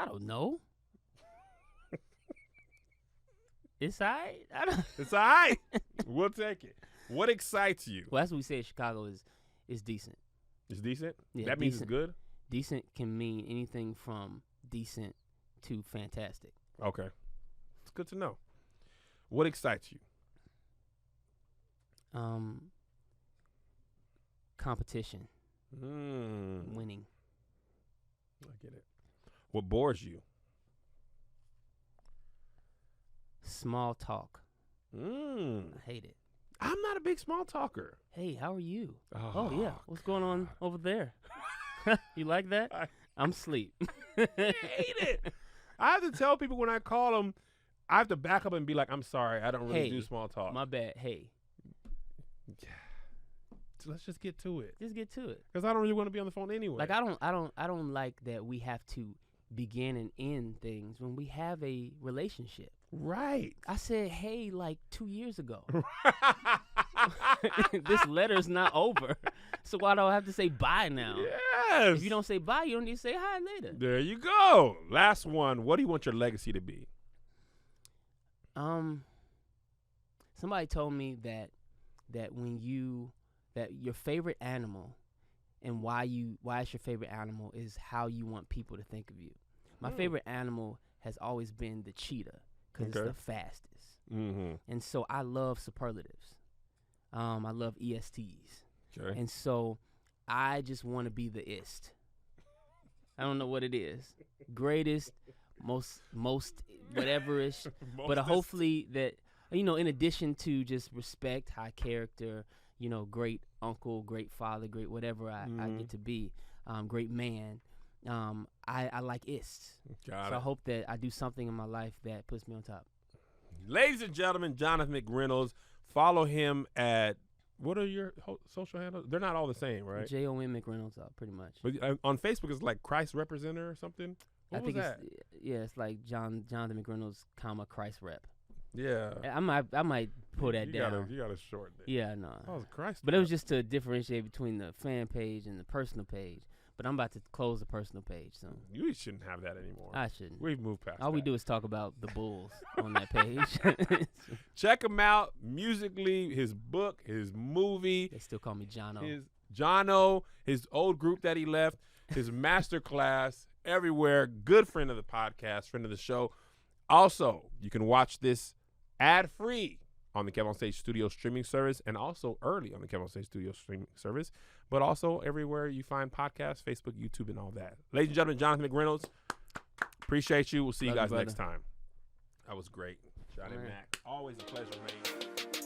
don't know. It's all right. It's all right. We'll take it. What excites you? Well, that's what we say in Chicago is decent. It's decent? Yeah, that means decent. it's good? Decent can mean anything from decent to fantastic. Okay. It's good to know. What excites you? Competition. Winning. I get it. What bores you? Small talk. I hate it. I'm not a big small talker. Hey, how are you? Oh yeah. What's going on over there? You like that? I'm asleep. I hate it. I have to tell people when I call them, I have to back up and be like, I'm sorry, I don't really do small talk. My bad. Hey. Yeah. So let's just get to it. Just get to it. Because I don't really want to be on the phone anyway. Like I don't like that we have to begin and end things when we have a relationship. Right. I said, hey, like 2 years ago. This letter's not over. So why do I have to say bye now? Yes. If you don't say bye, you don't need to say hi later. There you go. Last one. What do you want your legacy to be? Somebody told me that your favorite animal and why it's your favorite animal is how you want people to think of you. My favorite animal has always been the cheetah because it's the fastest. And so I love superlatives. I love ESTs. Okay. And so I just want to be the ist. I don't know what it is. Greatest, most whatever-ish. But hopefully that, in addition to just respect, high character, great uncle, great father, great whatever I get to be, great man, I like ists. So I hope that I do something in my life that puts me on top. Ladies and gentlemen, Jonathan McReynolds. Follow him at, what are your social handles? They're not all the same, right? JON McReynolds, pretty much. But on Facebook, it's like Christ Representer or something. What was that? It's like Jonathan McReynolds, Christ Rep. Yeah. I might pull that down. You got to shorten it. Yeah, no. Oh, Christ. But it was just to differentiate between the fan page and the personal page. But I'm about to close the personal page soon. You shouldn't have that anymore. I shouldn't. We've moved past All that. we do is talk about the Bulls on that page. Check him out musically, his book, his movie. They still call me Jono. His old group that he left, his master class, everywhere. Good friend of the podcast, friend of the show. Also, you can watch this ad-free on the KevOnStage Studio streaming service and also early on the KevOnStage Studio streaming service, but also everywhere you find podcasts, Facebook, YouTube, and all that. Ladies and gentlemen, Jonathan McReynolds, appreciate you. We'll see you guys next time. That was great. Johnny Mac, always a pleasure, man.